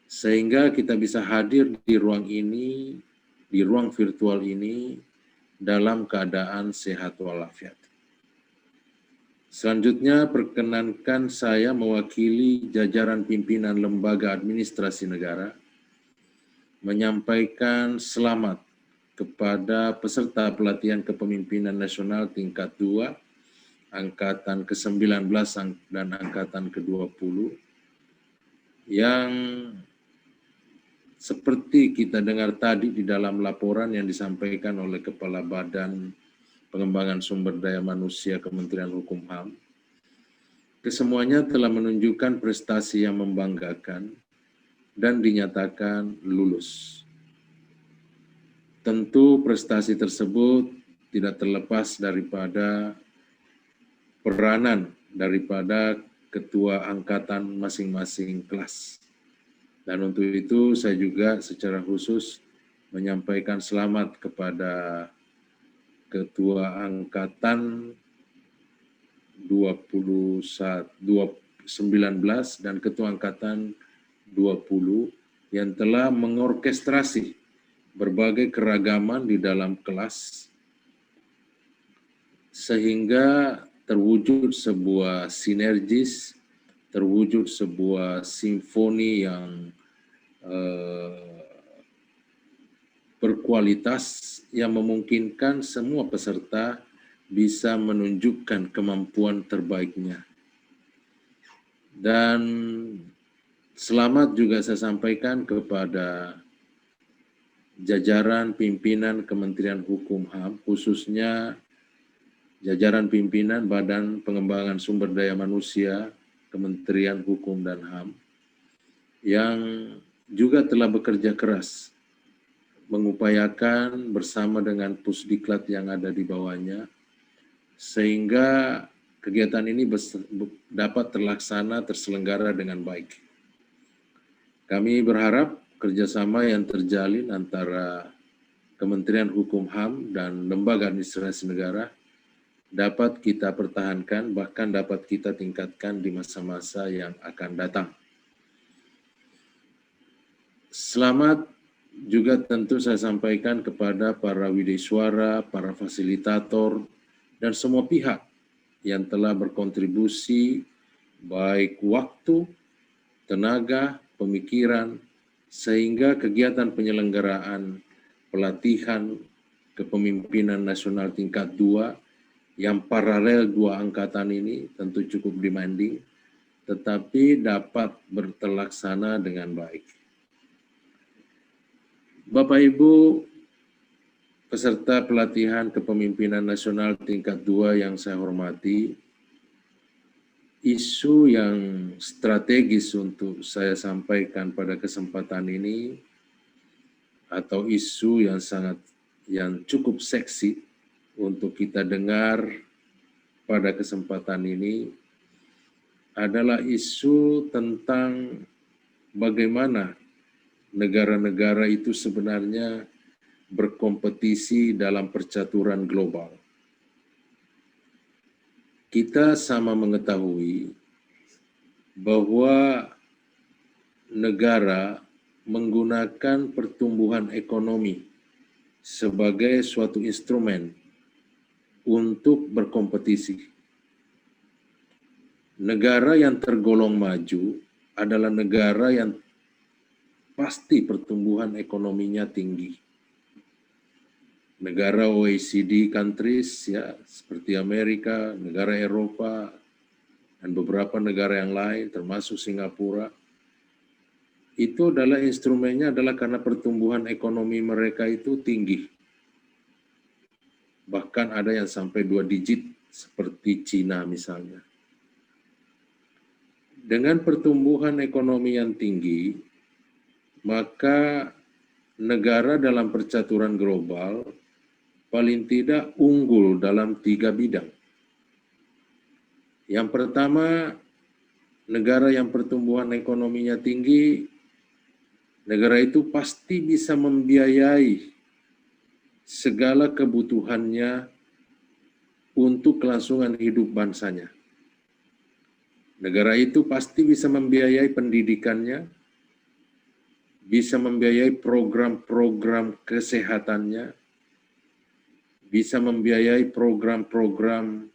S6: sehingga kita bisa hadir di ruang ini, di ruang virtual ini, dalam keadaan sehat walafiat. Selanjutnya, perkenankan saya mewakili jajaran pimpinan Lembaga Administrasi Negara menyampaikan selamat kepada peserta pelatihan kepemimpinan nasional tingkat 2, Angkatan ke-19 dan Angkatan ke-20, yang seperti kita dengar tadi di dalam laporan yang disampaikan oleh Kepala Badan Pengembangan Sumber Daya Manusia Kementerian Hukum HAM, kesemuanya telah menunjukkan prestasi yang membanggakan dan dinyatakan lulus. Tentu prestasi tersebut tidak terlepas daripada peranan daripada ketua angkatan masing-masing kelas. Dan untuk itu saya juga secara khusus menyampaikan selamat kepada Ketua Angkatan 19 dan Ketua Angkatan 20 yang telah mengorkestrasi berbagai keragaman di dalam kelas sehingga terwujud sebuah sinergis, terwujud sebuah simfoni yang berkualitas yang memungkinkan semua peserta bisa menunjukkan kemampuan terbaiknya. Dan selamat juga saya sampaikan kepada jajaran pimpinan Kementerian Hukum HAM, khususnya jajaran pimpinan Badan Pengembangan Sumber Daya Manusia Kementerian Hukum dan HAM, yang juga telah bekerja keras mengupayakan bersama dengan Pusdiklat yang ada di bawahnya, sehingga kegiatan ini dapat terselenggara dengan baik. Kami berharap kerjasama yang terjalin antara Kementerian Hukum HAM dan Lembaga Administrasi Negara dapat kita pertahankan, bahkan dapat kita tingkatkan di masa-masa yang akan datang. Selamat juga tentu saya sampaikan kepada para widesuara, para fasilitator, dan semua pihak yang telah berkontribusi baik waktu, tenaga, pemikiran, sehingga kegiatan penyelenggaraan pelatihan kepemimpinan nasional tingkat 2 yang paralel 2 angkatan ini tentu cukup demanding, tetapi dapat terlaksana dengan baik. Bapak Ibu peserta pelatihan kepemimpinan nasional tingkat 2 yang saya hormati, isu yang strategis untuk saya sampaikan pada kesempatan ini, atau isu yang cukup seksi untuk kita dengar pada kesempatan ini, adalah isu tentang bagaimana negara-negara itu sebenarnya berkompetisi dalam percaturan global. Kita sama mengetahui bahwa negara menggunakan pertumbuhan ekonomi sebagai suatu instrumen untuk berkompetisi. Negara yang tergolong maju adalah negara yang pasti pertumbuhan ekonominya tinggi. Negara OECD countries ya, seperti Amerika, negara Eropa, dan beberapa negara yang lain termasuk Singapura, itu adalah instrumennya adalah karena pertumbuhan ekonomi mereka itu tinggi. Bahkan ada yang sampai 2 digit seperti Cina misalnya. Dengan pertumbuhan ekonomi yang tinggi, maka negara dalam percaturan global paling tidak unggul dalam 3 bidang. Yang pertama, negara yang pertumbuhan ekonominya tinggi, negara itu pasti bisa membiayai segala kebutuhannya untuk kelangsungan hidup bangsanya. Negara itu pasti bisa membiayai pendidikannya, bisa membiayai program-program kesehatannya, bisa membiayai program-program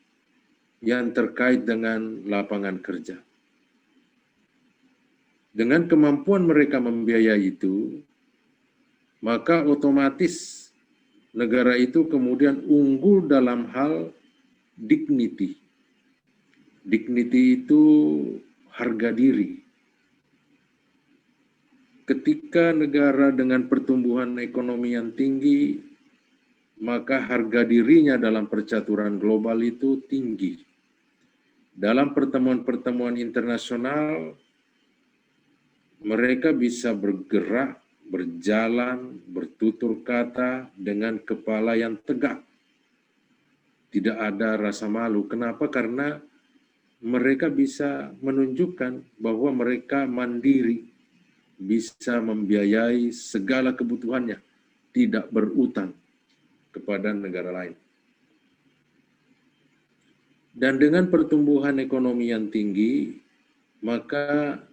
S6: yang terkait dengan lapangan kerja. Dengan kemampuan mereka membiayai itu, maka otomatis negara itu kemudian unggul dalam hal dignity. Dignity itu harga diri. Ketika negara dengan pertumbuhan ekonomi yang tinggi, maka harga dirinya dalam percaturan global itu tinggi. Dalam pertemuan-pertemuan internasional, mereka bisa bergerak, berjalan, bertutur kata dengan kepala yang tegak. Tidak ada rasa malu. Kenapa? Karena mereka bisa menunjukkan bahwa mereka mandiri, bisa membiayai segala kebutuhannya, tidak berutang kepada negara lain. Dan dengan pertumbuhan ekonomi yang tinggi, maka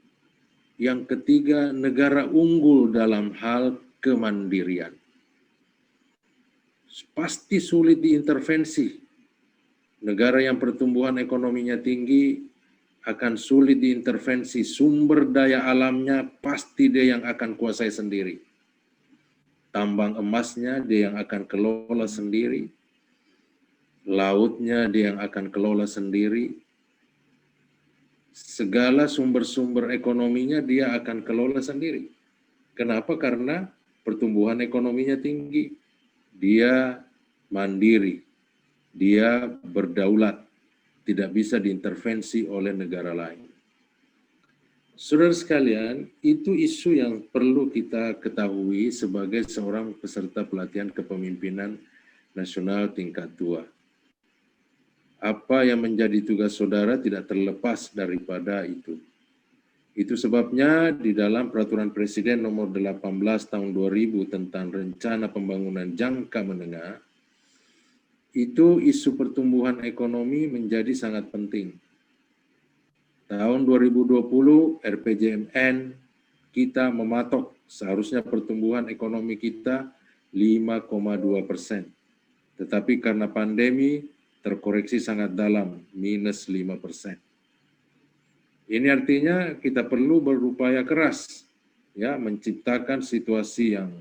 S6: yang ketiga, negara unggul dalam hal kemandirian. Pasti sulit diintervensi. Negara yang pertumbuhan ekonominya tinggi akan sulit diintervensi. Sumber daya alamnya pasti dia yang akan kuasai sendiri. Tambang emasnya dia yang akan kelola sendiri. Lautnya dia yang akan kelola sendiri. Segala sumber-sumber ekonominya dia akan kelola sendiri. Kenapa? Karena pertumbuhan ekonominya tinggi. Dia mandiri. Dia berdaulat. Tidak bisa diintervensi oleh negara lain. Saudara sekalian, itu isu yang perlu kita ketahui sebagai seorang peserta pelatihan kepemimpinan nasional tingkat 2. Apa yang menjadi tugas saudara tidak terlepas daripada itu. Itu sebabnya di dalam Peraturan Presiden Nomor 18 Tahun 2000 tentang Rencana Pembangunan Jangka Menengah, itu isu pertumbuhan ekonomi menjadi sangat penting. Tahun 2020 RPJMN kita mematok seharusnya pertumbuhan ekonomi kita 5,2%. Tetapi karena pandemi terkoreksi sangat dalam, minus 5%. Ini artinya kita perlu berupaya keras, ya, menciptakan situasi yang,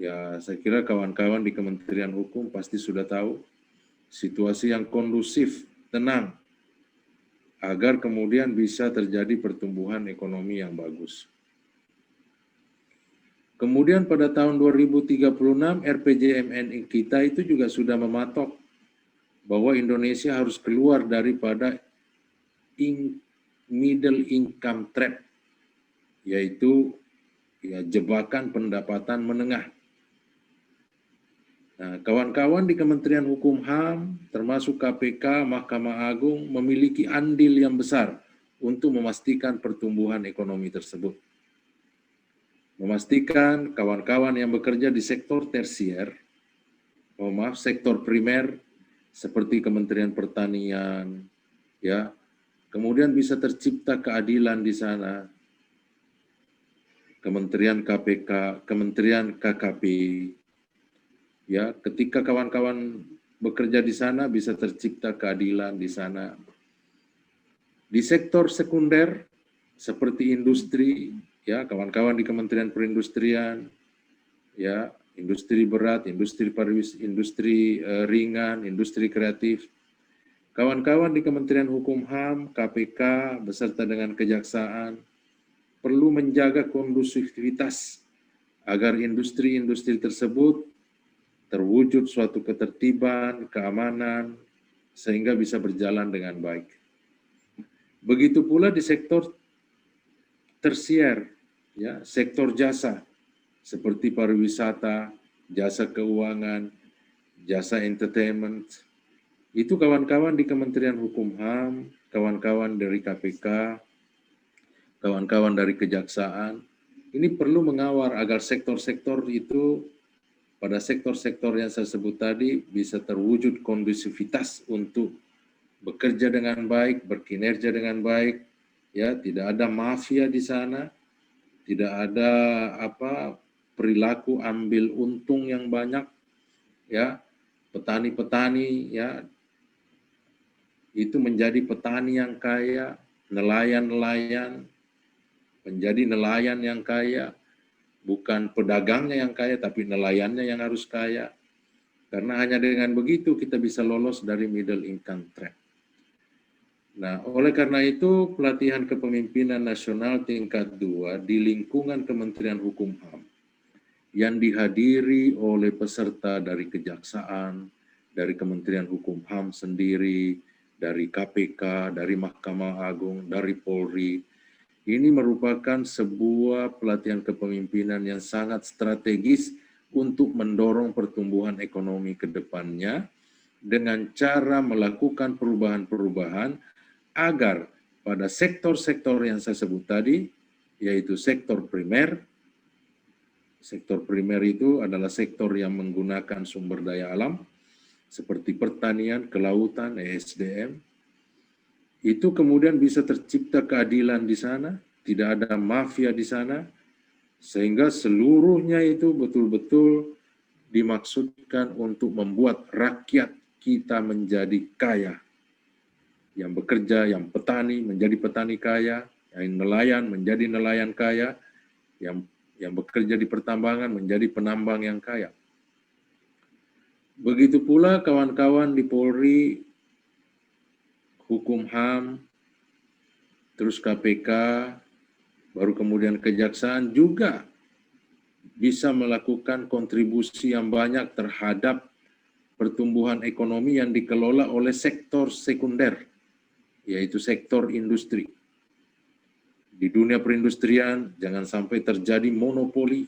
S6: ya, saya kira kawan-kawan di Kementerian Hukum pasti sudah tahu, situasi yang kondusif, tenang, agar kemudian bisa terjadi pertumbuhan ekonomi yang bagus. Kemudian pada tahun 2036 RPJMN kita itu juga sudah mematok bahwa Indonesia harus keluar daripada middle income trap, yaitu ya, jebakan pendapatan menengah. Nah, kawan-kawan di Kementerian Hukum HAM, termasuk KPK, Mahkamah Agung, memiliki andil yang besar untuk memastikan pertumbuhan ekonomi tersebut. Memastikan kawan-kawan yang bekerja di sektor tersier, sektor primer, seperti Kementerian Pertanian, ya, kemudian bisa tercipta keadilan di sana, Kementerian KPK, Kementerian KKP, ya, ketika kawan-kawan bekerja di sana bisa tercipta keadilan di sana. Di sektor sekunder seperti industri, ya, kawan-kawan di Kementerian Perindustrian, ya, industri berat, industri pariwisata, industri ringan, industri kreatif. Kawan-kawan di Kementerian Hukum HAM, KPK, beserta dengan Kejaksaan, perlu menjaga kondusivitas agar industri-industri tersebut terwujud suatu ketertiban, keamanan, sehingga bisa berjalan dengan baik. Begitu pula di sektor tersier, ya, sektor jasa, seperti pariwisata, jasa keuangan, jasa entertainment. Itu kawan-kawan di Kementerian Hukum HAM, kawan-kawan dari KPK, kawan-kawan dari Kejaksaan, ini perlu mengawal agar sektor-sektor itu, pada sektor-sektor yang saya sebut tadi, bisa terwujud kondusivitas untuk bekerja dengan baik, berkinerja dengan baik, ya, tidak ada mafia di sana, tidak ada perilaku ambil untung yang banyak, ya, petani-petani, ya, itu menjadi petani yang kaya, nelayan-nelayan menjadi nelayan yang kaya, bukan pedagangnya yang kaya, tapi nelayannya yang harus kaya. Karena hanya dengan begitu kita bisa lolos dari middle income trap. Nah, oleh karena itu pelatihan kepemimpinan nasional tingkat 2 di lingkungan Kementerian Hukum HAM yang dihadiri oleh peserta dari Kejaksaan, dari Kementerian Hukum HAM sendiri, dari KPK, dari Mahkamah Agung, dari Polri. Ini merupakan sebuah pelatihan kepemimpinan yang sangat strategis untuk mendorong pertumbuhan ekonomi ke depannya dengan cara melakukan perubahan-perubahan agar pada sektor-sektor yang saya sebut tadi, yaitu sektor primer. Sektor primer itu adalah sektor yang menggunakan sumber daya alam. seperti pertanian, kelautan, ESDM, itu kemudian bisa tercipta keadilan di sana, tidak ada mafia di sana, sehingga seluruhnya itu betul-betul dimaksudkan untuk membuat rakyat kita menjadi kaya. Yang bekerja, yang petani menjadi petani kaya, yang nelayan menjadi nelayan kaya, yang bekerja di pertambangan menjadi penambang yang kaya. Begitu pula kawan-kawan di Polri, Hukum HAM, terus KPK, baru kemudian Kejaksaan juga bisa melakukan kontribusi yang banyak terhadap pertumbuhan ekonomi yang dikelola oleh sektor sekunder, yaitu sektor industri. Di dunia perindustrian, jangan sampai terjadi monopoli,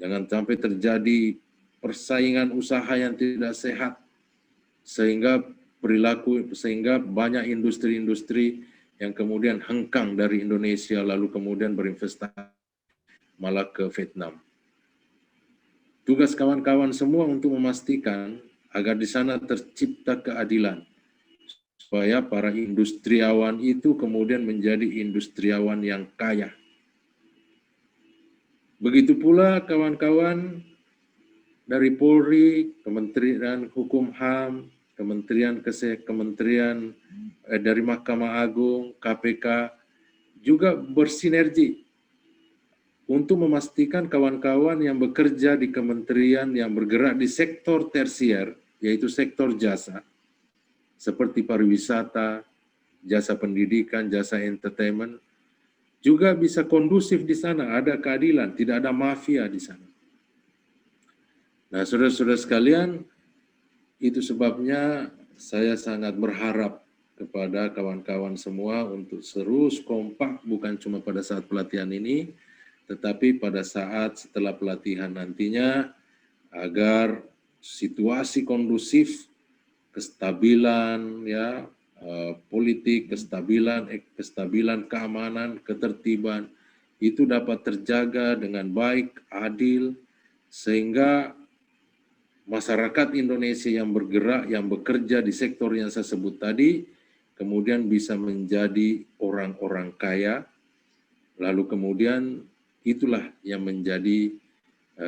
S6: jangan sampai terjadi persaingan usaha yang tidak sehat, sehingga banyak industri-industri yang kemudian hengkang dari Indonesia lalu kemudian berinvestasi malah ke Vietnam. Tugas kawan-kawan semua untuk memastikan agar di sana tercipta keadilan, supaya para industriawan itu kemudian menjadi industriawan yang kaya. Begitu pula kawan-kawan dari Polri, Kementerian Hukum HAM, Kementerian dari Mahkamah Agung, KPK, juga bersinergi untuk memastikan kawan-kawan yang bekerja di kementerian yang bergerak di sektor tersier, yaitu sektor jasa, seperti pariwisata, jasa pendidikan, jasa entertainment, juga bisa kondusif di sana, ada keadilan, tidak ada mafia di sana. Nah, saudara-saudara sekalian, itu sebabnya saya sangat berharap kepada kawan-kawan semua untuk terus kompak, bukan cuma pada saat pelatihan ini, tetapi pada saat setelah pelatihan nantinya, agar situasi kondusif, kestabilan ya politik, kestabilan keamanan, ketertiban itu dapat terjaga dengan baik, adil, sehingga masyarakat Indonesia yang bergerak, yang bekerja di sektor yang saya sebut tadi, kemudian bisa menjadi orang-orang kaya, lalu kemudian itulah yang menjadi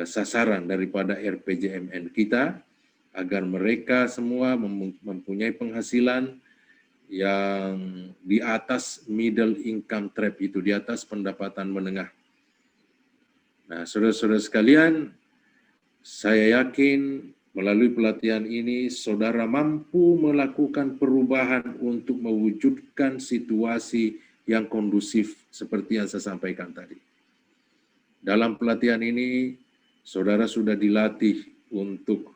S6: sasaran daripada RPJMN kita, agar mereka semua mempunyai penghasilan yang di atas middle income trap itu, di atas pendapatan menengah. Nah, saudara-saudara sekalian, saya yakin melalui pelatihan ini, saudara mampu melakukan perubahan untuk mewujudkan situasi yang kondusif seperti yang saya sampaikan tadi. Dalam pelatihan ini, saudara sudah dilatih untuk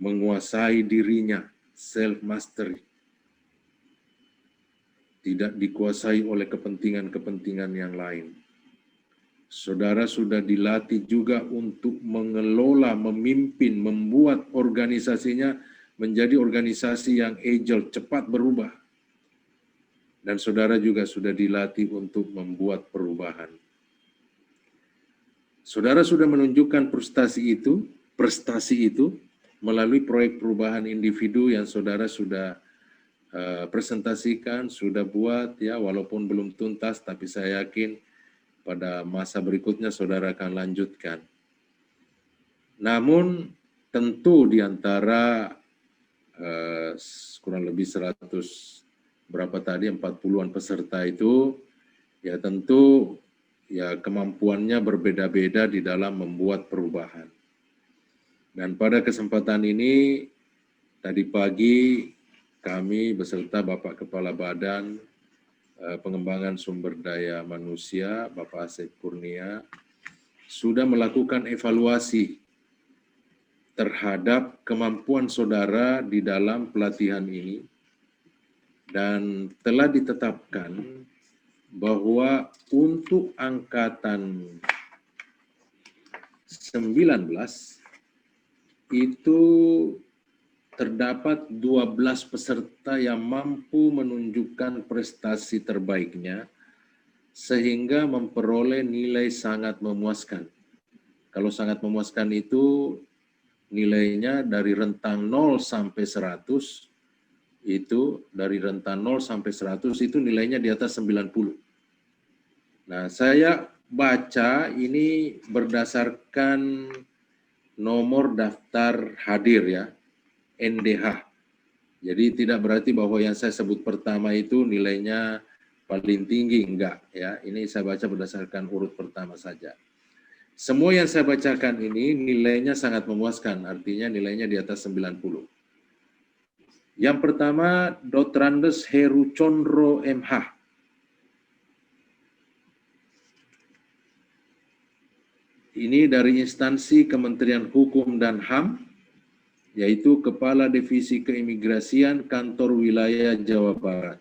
S6: menguasai dirinya, self-mastery. Tidak dikuasai oleh kepentingan-kepentingan yang lain. Saudara sudah dilatih juga untuk mengelola, memimpin, membuat organisasinya menjadi organisasi yang agile, cepat berubah. Dan saudara juga sudah dilatih untuk membuat perubahan. Saudara sudah menunjukkan prestasi itu melalui proyek perubahan individu yang saudara sudah presentasikan, sudah buat ya, walaupun belum tuntas, tapi saya yakin pada masa berikutnya saudara akan lanjutkan. Namun tentu di antara kurang lebih 40-an peserta itu, ya tentu ya kemampuannya berbeda-beda di dalam membuat perubahan. Dan pada kesempatan ini, tadi pagi kami beserta Bapak Kepala Badan Pengembangan Sumber Daya Manusia, Bapak Asep Kurnia, sudah melakukan evaluasi terhadap kemampuan saudara di dalam pelatihan ini, dan telah ditetapkan bahwa untuk angkatan 19 itu terdapat 12 peserta yang mampu menunjukkan prestasi terbaiknya sehingga memperoleh nilai sangat memuaskan. Kalau sangat memuaskan itu nilainya dari rentang 0 sampai 100, itu dari rentang 0 sampai 100 itu nilainya di atas 90. Nah, saya baca ini berdasarkan nomor daftar hadir ya, NDH. Jadi tidak berarti bahwa yang saya sebut pertama itu nilainya paling tinggi, enggak ya. Ini saya baca berdasarkan urut pertama saja. Semua yang saya bacakan ini nilainya sangat memuaskan, artinya nilainya di atas 90. Yang pertama, Dr. Andes Heru Condro MH. Ini dari instansi Kementerian Hukum dan HAM, yaitu Kepala Divisi Keimigrasian Kantor Wilayah Jawa Barat.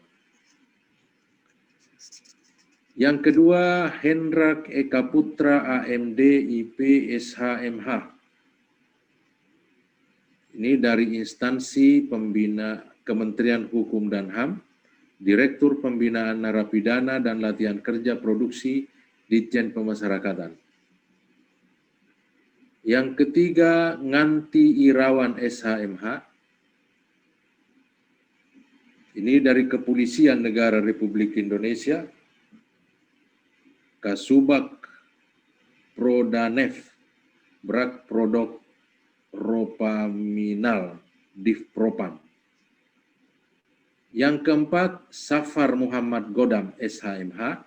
S6: Yang kedua, Hendrak Eka Putra AMD IP SHMH. Ini dari instansi pembina Kementerian Hukum dan HAM, Direktur Pembinaan Narapidana dan Latihan Kerja Produksi Ditjen Pemasyarakatan. Yang ketiga, Nganti Irawan SHMH. Ini dari Kepolisian Negara Republik Indonesia, Kasubag Prodanev, Brak Prodok Ropaminal, Divpropam. Yang keempat, Safar Muhammad Godam SHMH,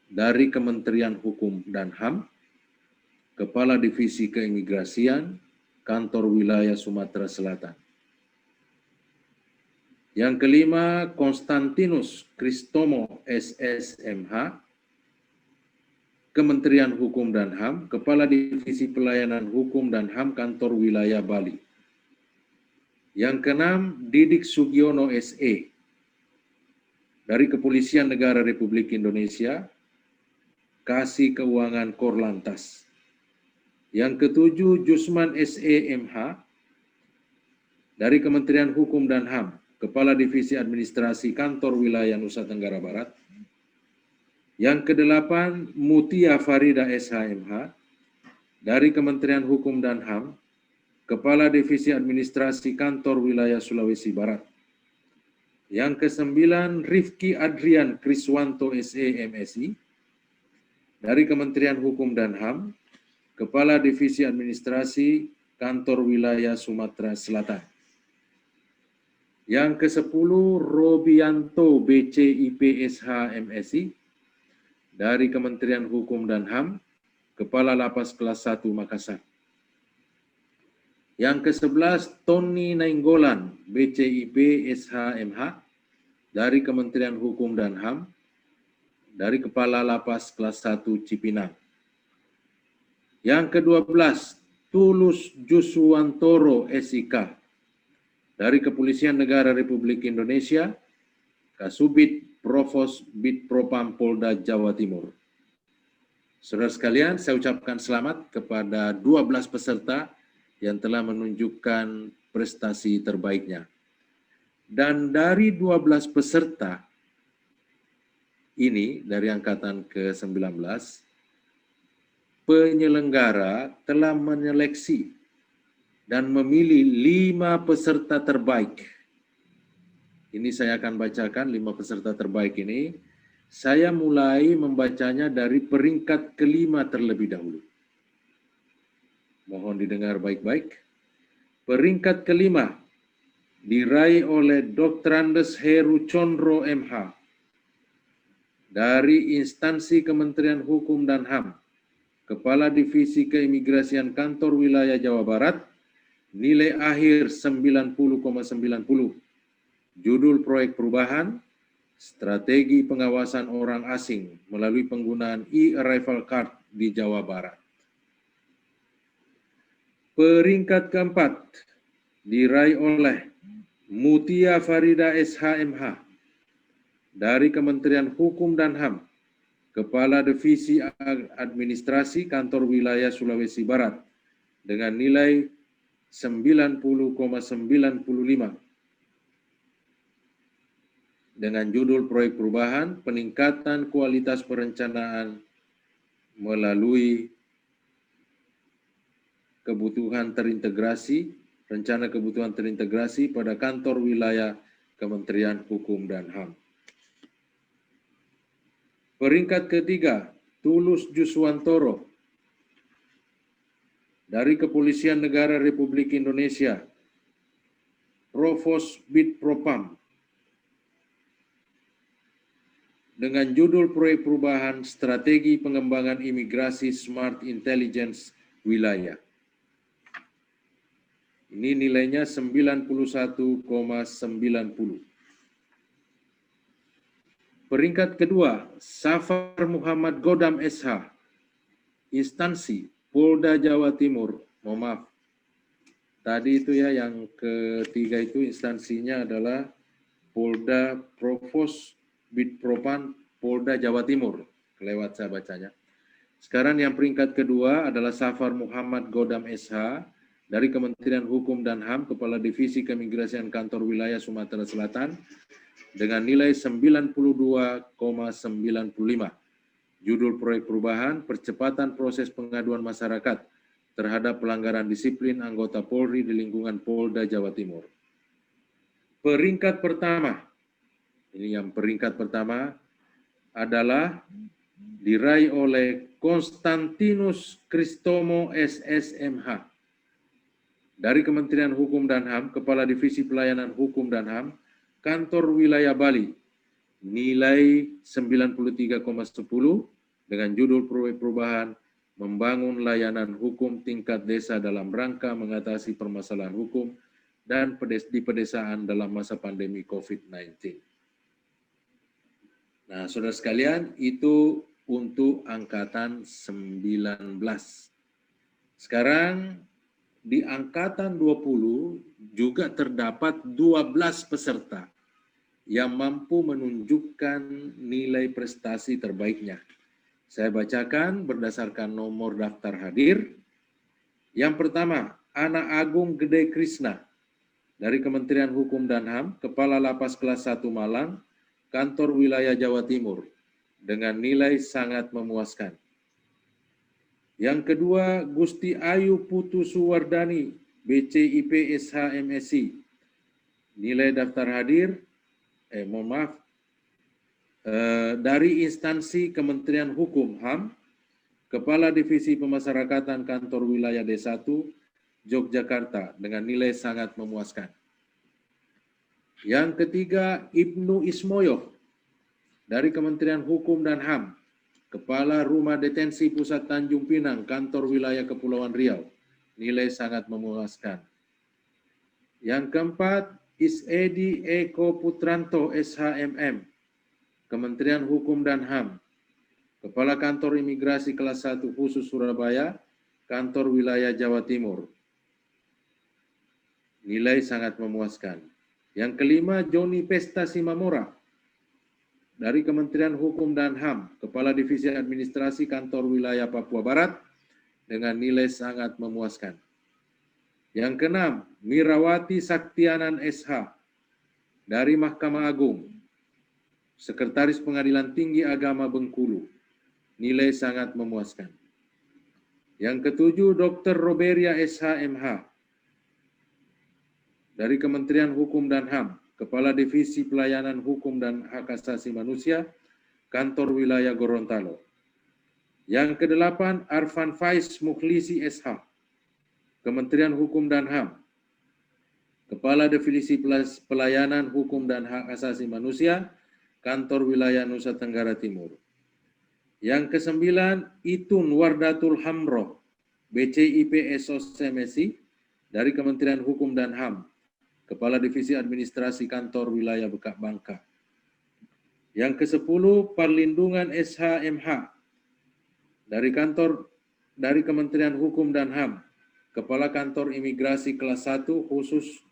S6: dari Kementerian Hukum dan HAM, Kepala Divisi Keimigrasian, Kantor Wilayah Sumatera Selatan. Yang kelima, Konstantinus Kristomo SSMH, Kementerian Hukum dan HAM, Kepala Divisi Pelayanan Hukum dan HAM Kantor Wilayah Bali. Yang keenam, Didik Sugiono SE, dari Kepolisian Negara Republik Indonesia, Kasih Keuangan Korlantas. Yang ketujuh, Jusman SEMH, dari Kementerian Hukum dan HAM, Kepala Divisi Administrasi Kantor Wilayah Nusa Tenggara Barat. Yang kedelapan, Mutia Farida SHMH, dari Kementerian Hukum dan HAM, Kepala Divisi Administrasi Kantor Wilayah Sulawesi Barat. Yang kesembilan, Rifki Adrian Kriswanto SE-MSI, dari Kementerian Hukum dan HAM, Kepala Divisi Administrasi Kantor Wilayah Sumatera Selatan. Yang ke-10, Robianto BCIP SH-MSI, dari Kementerian Hukum dan HAM, Kepala Lapas Kelas 1 Makassar. Yang ke-11, Tony Nainggolan BCIP SH-MH, dari Kementerian Hukum dan HAM, dari Kepala Lapas Kelas 1 Cipinang. Yang ke-12, Tulus Juswantoro SIK, dari Kepolisian Negara Republik Indonesia, Kasubit Provos Bitpropam Polda Jawa Timur. Saudara sekalian, saya ucapkan selamat kepada 12 peserta yang telah menunjukkan prestasi terbaiknya. Dan dari 12 peserta ini, dari angkatan ke-19, penyelenggara telah menyeleksi dan memilih 5 peserta terbaik. Ini saya akan bacakan 5 peserta terbaik ini. Saya mulai membacanya dari peringkat kelima terlebih dahulu. Mohon didengar baik-baik. Peringkat kelima diraih oleh Dr. Andes Heru Condro MH, dari instansi Kementerian Hukum dan HAM, Kepala Divisi Keimigrasian Kantor Wilayah Jawa Barat, nilai akhir 90,90. Judul proyek perubahan, strategi pengawasan orang asing melalui penggunaan e-arrival card di Jawa Barat. Peringkat keempat diraih oleh Mutia Farida SHMH, dari Kementerian Hukum dan HAM, Kepala Divisi Administrasi Kantor Wilayah Sulawesi Barat, dengan nilai 90,95. Dengan judul proyek perubahan, peningkatan kualitas perencanaan melalui kebutuhan terintegrasi, rencana kebutuhan terintegrasi pada kantor wilayah Kementerian Hukum dan HAM. Peringkat ketiga, Tulus Juswantoro dari Kepolisian Negara Republik Indonesia, Provos Bid Propam, dengan judul Proyek Perubahan Strategi Pengembangan Imigrasi Smart Intelligence Wilayah. Ini nilainya 91,90. Peringkat kedua, Safar Muhammad Godam SH, instansi Polda Jawa Timur. Mohon maaf, tadi itu ya yang ketiga itu instansinya adalah Polda Provos Bid Propam Polda Jawa Timur. Kelewat saya bacanya. Sekarang yang peringkat kedua adalah Safar Muhammad Godam SH dari Kementerian Hukum dan HAM, Kepala Divisi Keimigrasian Kantor Wilayah Sumatera Selatan, dengan nilai 92,95. Judul Proyek Perubahan Percepatan Proses Pengaduan Masyarakat terhadap pelanggaran disiplin anggota Polri di lingkungan Polda Jawa Timur. Peringkat pertama, ini yang peringkat pertama adalah diraih oleh Konstantinus Kristomo SSMH dari Kementerian Hukum dan HAM, Kepala Divisi Pelayanan Hukum dan HAM, Kantor Wilayah Bali, nilai 93,10 dengan judul Proyek Perubahan Membangun Layanan Hukum Tingkat Desa dalam rangka mengatasi permasalahan hukum dan di pedesaan dalam masa pandemi COVID-19. Nah, saudara sekalian, itu untuk angkatan 19. Sekarang di angkatan 20 juga terdapat 12 peserta yang mampu menunjukkan nilai prestasi terbaiknya. Saya bacakan berdasarkan nomor daftar hadir. Yang pertama, Ana Agung Gede Krisna dari Kementerian Hukum dan HAM, Kepala Lapas Kelas 1 Malang, Kantor Wilayah Jawa Timur, dengan nilai sangat memuaskan. Yang kedua, Gusti Ayu Putu Suwardani, BCIP SH MSI, nilai daftar hadir, dari instansi Kementerian Hukum HAM, Kepala Divisi Pemasyarakatan Kantor Wilayah D1, Yogyakarta, dengan nilai sangat memuaskan. Yang ketiga, Ibnu Ismoyo dari Kementerian Hukum dan HAM, Kepala Rumah Detensi Pusat Tanjung Pinang, Kantor Wilayah Kepulauan Riau, nilai sangat memuaskan. Yang keempat, Isedi Eko Putranto SHMM, Kementerian Hukum dan HAM, Kepala Kantor Imigrasi Kelas 1 Khusus Surabaya, Kantor Wilayah Jawa Timur, nilai sangat memuaskan. Yang kelima, Joni Pesta Simamora dari Kementerian Hukum dan HAM, Kepala Divisi Administrasi Kantor Wilayah Papua Barat, dengan nilai sangat memuaskan. Yang keenam, Mirawati Saktianan SH dari Mahkamah Agung, Sekretaris Pengadilan Tinggi Agama Bengkulu, nilai sangat memuaskan. Yang ketujuh, Dr. Roberia SHMH dari Kementerian Hukum dan HAM, Kepala Divisi Pelayanan Hukum dan Hak Asasi Manusia, Kantor Wilayah Gorontalo. Yang kedelapan, Arfan Faiz Mukhlisi SH, Kementerian Hukum dan HAM, Kepala Divisi Pelayanan Hukum dan Hak Asasi Manusia, Kantor Wilayah Nusa Tenggara Timur. Yang kesembilan, Itun Wardatul Hamroh, BCIP SOSMSI, dari Kementerian Hukum dan HAM, Kepala Divisi Administrasi Kantor Wilayah Bekak Bangka. Yang ke-10, Perlindungan SHMH dari Kementerian Hukum dan HAM, Kepala Kantor Imigrasi Kelas 1 Khusus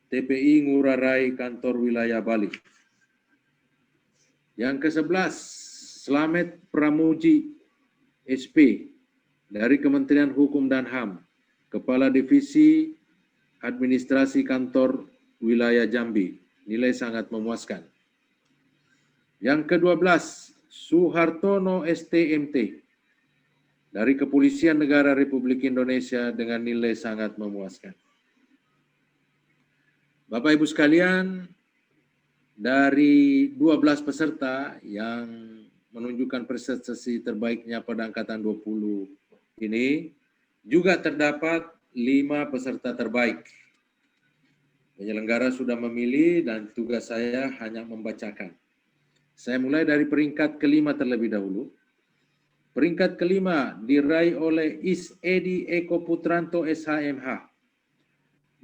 S6: TPI Ngurah Rai, Kantor Wilayah Bali. Yang ke-11, Slamet Pramuji SP dari Kementerian Hukum dan HAM, Kepala Divisi Administrasi Kantor Wilayah Jambi, nilai sangat memuaskan. Yang ke-12, Suhartono STMT dari Kepolisian Negara Republik Indonesia dengan nilai sangat memuaskan. Bapak Ibu sekalian, dari 12 peserta yang menunjukkan prestasi terbaiknya pada angkatan 20 ini, juga terdapat 5 peserta terbaik. Penyelenggara sudah memilih dan tugas saya hanya membacakan. Saya mulai dari peringkat kelima terlebih dahulu. Peringkat kelima diraih oleh Is Edi Eko Putranto SHMH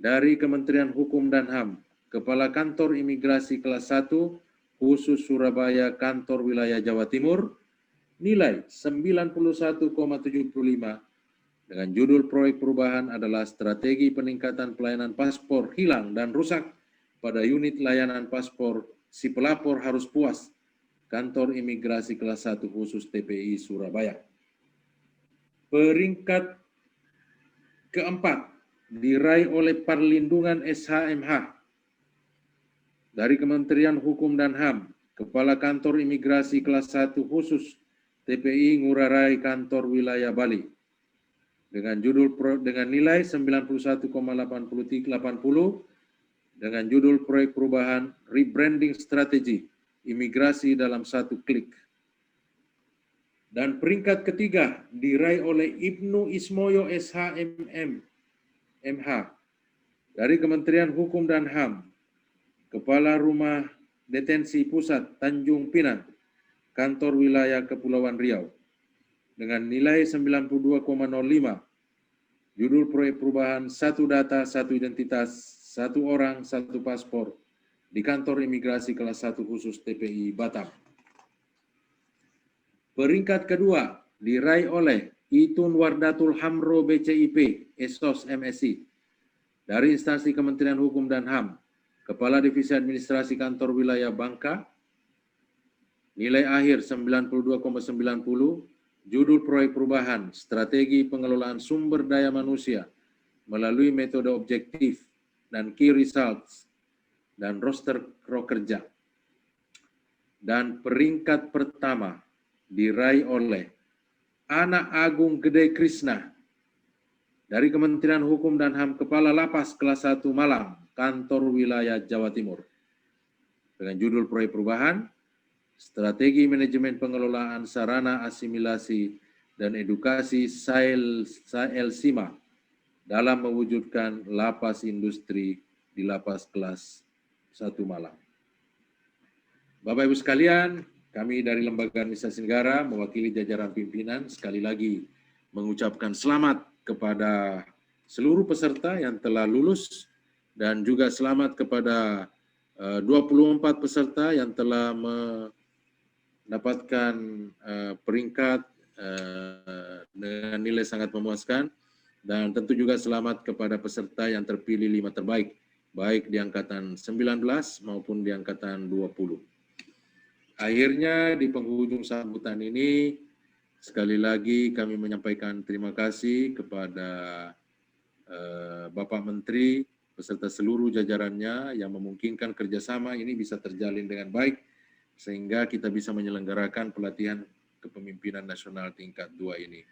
S6: dari Kementerian Hukum dan HAM, Kepala Kantor Imigrasi Kelas 1, khusus Surabaya, Kantor Wilayah Jawa Timur, nilai 91,75 dengan judul proyek perubahan adalah Strategi Peningkatan Pelayanan Paspor Hilang dan Rusak pada Unit Layanan Paspor Si Pelapor Harus Puas, Kantor Imigrasi Kelas 1 khusus TPI Surabaya. Peringkat keempat diraih oleh Perlindungan SHMH dari Kementerian Hukum dan HAM, Kepala Kantor Imigrasi Kelas 1 khusus TPI Ngurah Rai Kantor Wilayah Bali dengan nilai 91,80 dengan judul proyek perubahan rebranding strategi imigrasi dalam 1 klik. Dan peringkat ketiga diraih oleh Ibnu Ismoyo SHMM MH dari Kementerian Hukum dan HAM, Kepala Rumah Detensi Pusat Tanjung Pinang, Kantor Wilayah Kepulauan Riau, dengan nilai 92,05, judul proyek perubahan 1 data, 1 identitas, 1 orang, 1 paspor, di Kantor Imigrasi Kelas 1 khusus TPI Batam. Peringkat kedua diraih oleh Itun Wardatul Hamro BCIP, Esos MSI, dari instansi Kementerian Hukum dan HAM, Kepala Divisi Administrasi Kantor Wilayah Bangka, nilai akhir 92,90, judul proyek perubahan Strategi Pengelolaan Sumber Daya Manusia melalui metode objektif dan key results dan roster kerja. Dan peringkat pertama diraih oleh Anak Agung Gede Krishna dari Kementerian Hukum dan HAM, Kepala Lapas Kelas 1 Malang, Kantor Wilayah Jawa Timur, dengan judul proyek perubahan Strategi Manajemen Pengelolaan Sarana Asimilasi dan Edukasi SAEL-SIMA dalam mewujudkan lapas industri di Lapas Kelas 1 Malang. Bapak Ibu sekalian, kami dari Lembaga Administrasi Negara mewakili jajaran pimpinan sekali lagi mengucapkan selamat kepada seluruh peserta yang telah lulus dan juga selamat kepada 24 peserta yang telah mendapatkan peringkat dengan nilai sangat memuaskan, dan tentu juga selamat kepada peserta yang terpilih 5 terbaik, baik di angkatan 19 maupun di angkatan 20. Akhirnya di penghujung sambutan ini, sekali lagi kami menyampaikan terima kasih kepada Bapak Menteri beserta seluruh jajarannya yang memungkinkan kerjasama ini bisa terjalin dengan baik, sehingga kita bisa menyelenggarakan pelatihan kepemimpinan nasional tingkat 2 ini.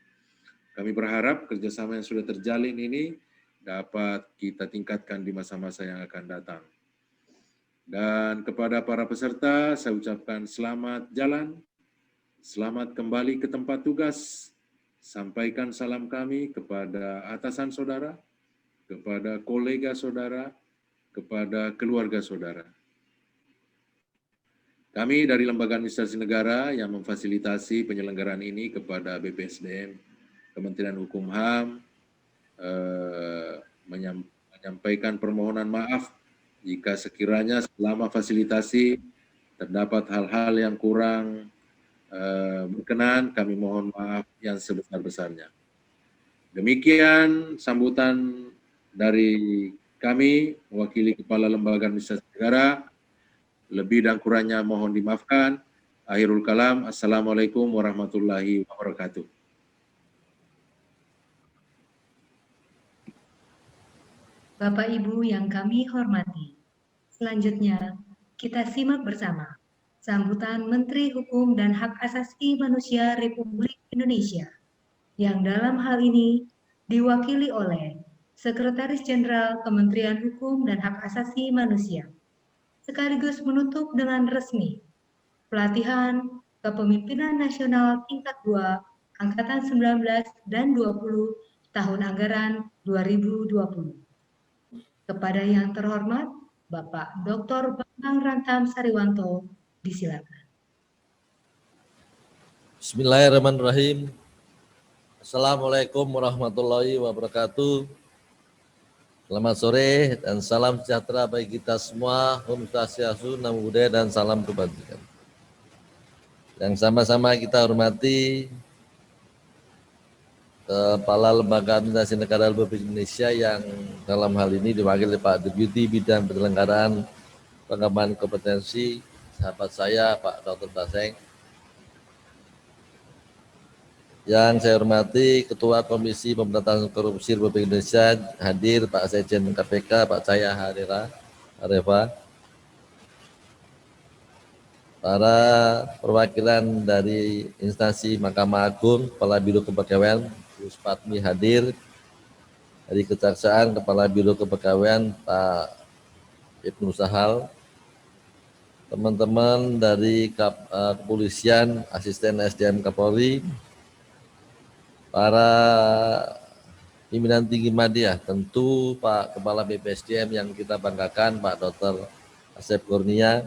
S6: Kami berharap kerjasama yang sudah terjalin ini dapat kita tingkatkan di masa-masa yang akan datang. Dan kepada para peserta, saya ucapkan selamat jalan, selamat kembali ke tempat tugas. Sampaikan salam kami kepada atasan saudara, kepada kolega saudara, kepada keluarga saudara. Kami dari Lembaga Administrasi Negara yang memfasilitasi penyelenggaraan ini kepada BPSDM, Kementerian Hukum HAM, menyampaikan permohonan maaf jika sekiranya selama fasilitasi terdapat hal-hal yang kurang berkenan, kami mohon maaf yang sebesar-besarnya. Demikian sambutan dari kami, mewakili Kepala Lembaga Administrasi Negara. Lebih dan kurangnya mohon dimaafkan. Akhirul kalam, Assalamualaikum warahmatullahi wabarakatuh.
S2: Bapak Ibu yang kami hormati, selanjutnya kita simak bersama sambutan Menteri Hukum dan Hak Asasi Manusia Republik Indonesia, yang dalam hal ini diwakili oleh Sekretaris Jenderal Kementerian Hukum dan Hak Asasi Manusia, sekaligus menutup dengan resmi pelatihan Kepemimpinan Nasional Tingkat 2 Angkatan 19 dan 20 tahun anggaran 2020. Kepada yang terhormat Bapak Dr. Bambang Rantam Sariwanto, disilakan.
S7: Bismillahirrahmanirrahim. Assalamualaikum warahmatullahi wabarakatuh. Selamat sore dan salam sejahtera bagi kita semua. Om Swastiastu, Namo Buddhaya, dan salam kebajikan. Yang sama-sama kita hormati Kepala Lembaga Administrasi Negara Republik Indonesia yang dalam hal ini diwakili Pak Deputi Bidang Penyelenggaraan Pengembangan Kompetensi, sahabat saya Pak Dr. Baseng. Yang saya hormati Ketua Komisi Pemberantasan Korupsi Republik Indonesia, hadir Pak Sekjen KPK, Pak Cahya Harefa, para perwakilan dari instansi Mahkamah Agung, Kepala Biro Kepegawaian, Bu Spatmi hadir, dari Kejaksaan, Kepala Biro Kepegawaian, Pak Ibnu Sahal, teman-teman dari Kepolisian, Asisten SDM Kapolri, para pimpinan tinggi media, tentu Pak Kepala BPSDM yang kita banggakan, Pak Dr. Asep Kurnia,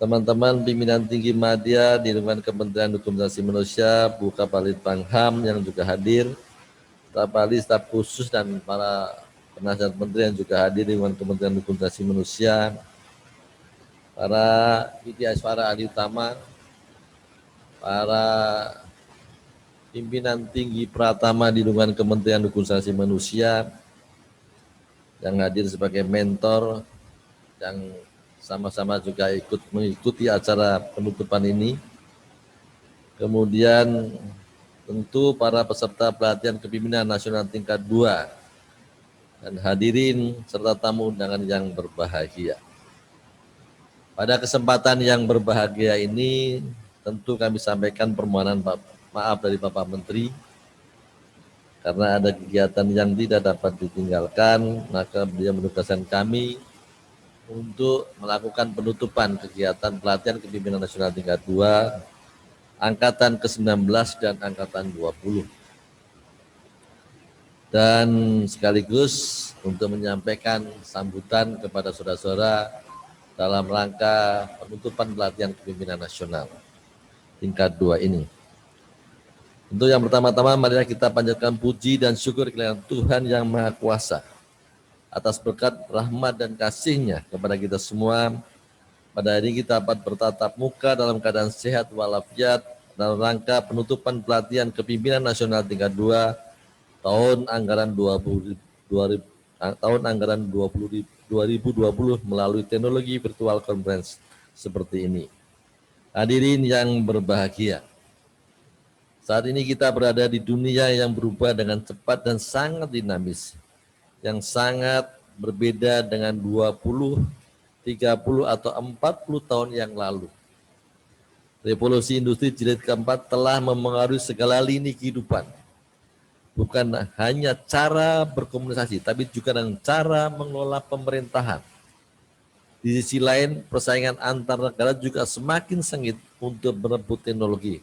S7: teman-teman pimpinan tinggi media di lingkungan Kementerian Hukum dan Asasi Manusia, Bu Kabalit Bangham yang juga hadir, staf ahli, staf khusus, dan para penasihat menteri yang juga hadir di lingkungan Kementerian Hukum dan Asasi Manusia, para para ahli utama, para pimpinan tinggi Pratama di lingkungan Kementerian Hukum dan Asasi Manusia yang hadir sebagai mentor yang sama-sama juga ikut mengikuti acara penutupan ini. Kemudian tentu para peserta pelatihan kepemimpinan nasional tingkat 2 dan hadirin serta tamu undangan yang berbahagia. Pada kesempatan yang berbahagia ini tentu kami sampaikan permohonan maaf dari Bapak Menteri karena ada kegiatan yang tidak dapat ditinggalkan, maka beliau menugaskan kami untuk melakukan penutupan kegiatan pelatihan kepemimpinan nasional tingkat 2 angkatan ke-19 dan angkatan 20. Dan sekaligus untuk menyampaikan sambutan kepada saudara-saudara dalam rangka penutupan pelatihan kepemimpinan nasional tingkat 2 ini. Untuk yang pertama-tama, mari kita panjatkan puji dan syukur kepada Tuhan Yang Maha Kuasa atas berkat rahmat dan kasih-Nya kepada kita semua. Pada hari ini kita dapat bertatap muka dalam keadaan sehat walafiat dalam rangka penutupan pelatihan kepemimpinan nasional tingkat 2 tahun anggaran 2020 melalui teknologi virtual conference seperti ini. Hadirin yang berbahagia, saat ini kita berada di dunia yang berubah dengan cepat dan sangat dinamis, yang sangat berbeda dengan 20, 30 atau 40 tahun yang lalu. Revolusi industri jilid keempat telah memengaruhi segala lini kehidupan. Bukan hanya cara berkomunikasi, tapi juga dengan cara mengelola pemerintahan. Di sisi lain, persaingan antar negara juga semakin sengit untuk berebut teknologi,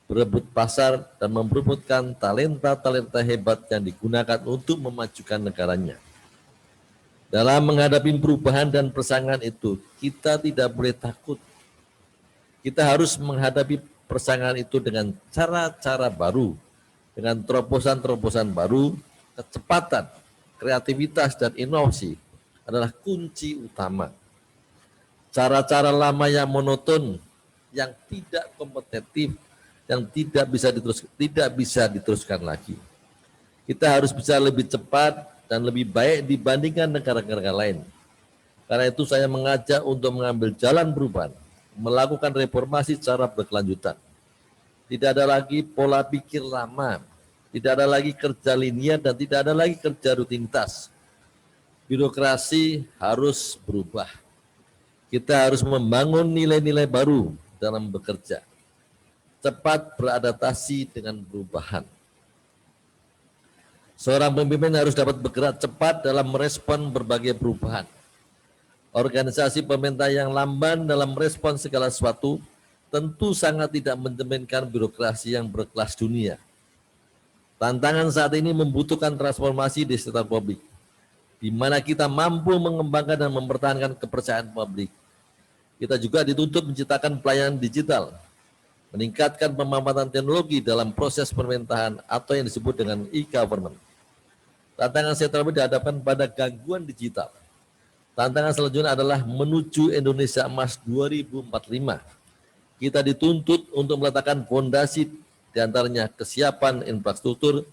S7: berebut pasar, dan memperebutkan talenta-talenta hebat yang digunakan untuk memajukan negaranya. Dalam menghadapi perubahan dan persaingan itu, kita tidak boleh takut. Kita harus menghadapi persaingan itu dengan cara-cara baru, dengan terobosan-terobosan baru. Kecepatan, kreativitas, dan inovasi adalah kunci utama. Cara-cara lama yang monoton, yang tidak kompetitif, yang tidak bisa diteruskan lagi. Kita harus bisa lebih cepat dan lebih baik dibandingkan negara-negara lain. Karena itu saya mengajak untuk mengambil jalan perubahan, melakukan reformasi secara berkelanjutan. Tidak ada lagi pola pikir lama, tidak ada lagi kerja linear, dan tidak ada lagi kerja rutinitas. Birokrasi harus berubah. Kita harus membangun nilai-nilai baru dalam bekerja. cepat beradaptasi dengan perubahan. Seorang pemimpin harus dapat bergerak cepat dalam merespon berbagai perubahan. Organisasi pemerintah yang lamban dalam merespon segala sesuatu tentu sangat tidak mencerminkan birokrasi yang berkelas dunia. Tantangan saat ini membutuhkan transformasi di sektor publik, di mana kita mampu mengembangkan dan mempertahankan kepercayaan publik. Kita juga dituntut menciptakan pelayanan digital, meningkatkan pemanfaatan teknologi dalam proses pemerintahan atau yang disebut dengan e-government. Tantangan sektor publik dihadapkan pada gangguan digital. Tantangan selanjutnya adalah menuju Indonesia Emas 2045. Kita dituntut untuk meletakkan fondasi diantaranya kesiapan infrastruktur,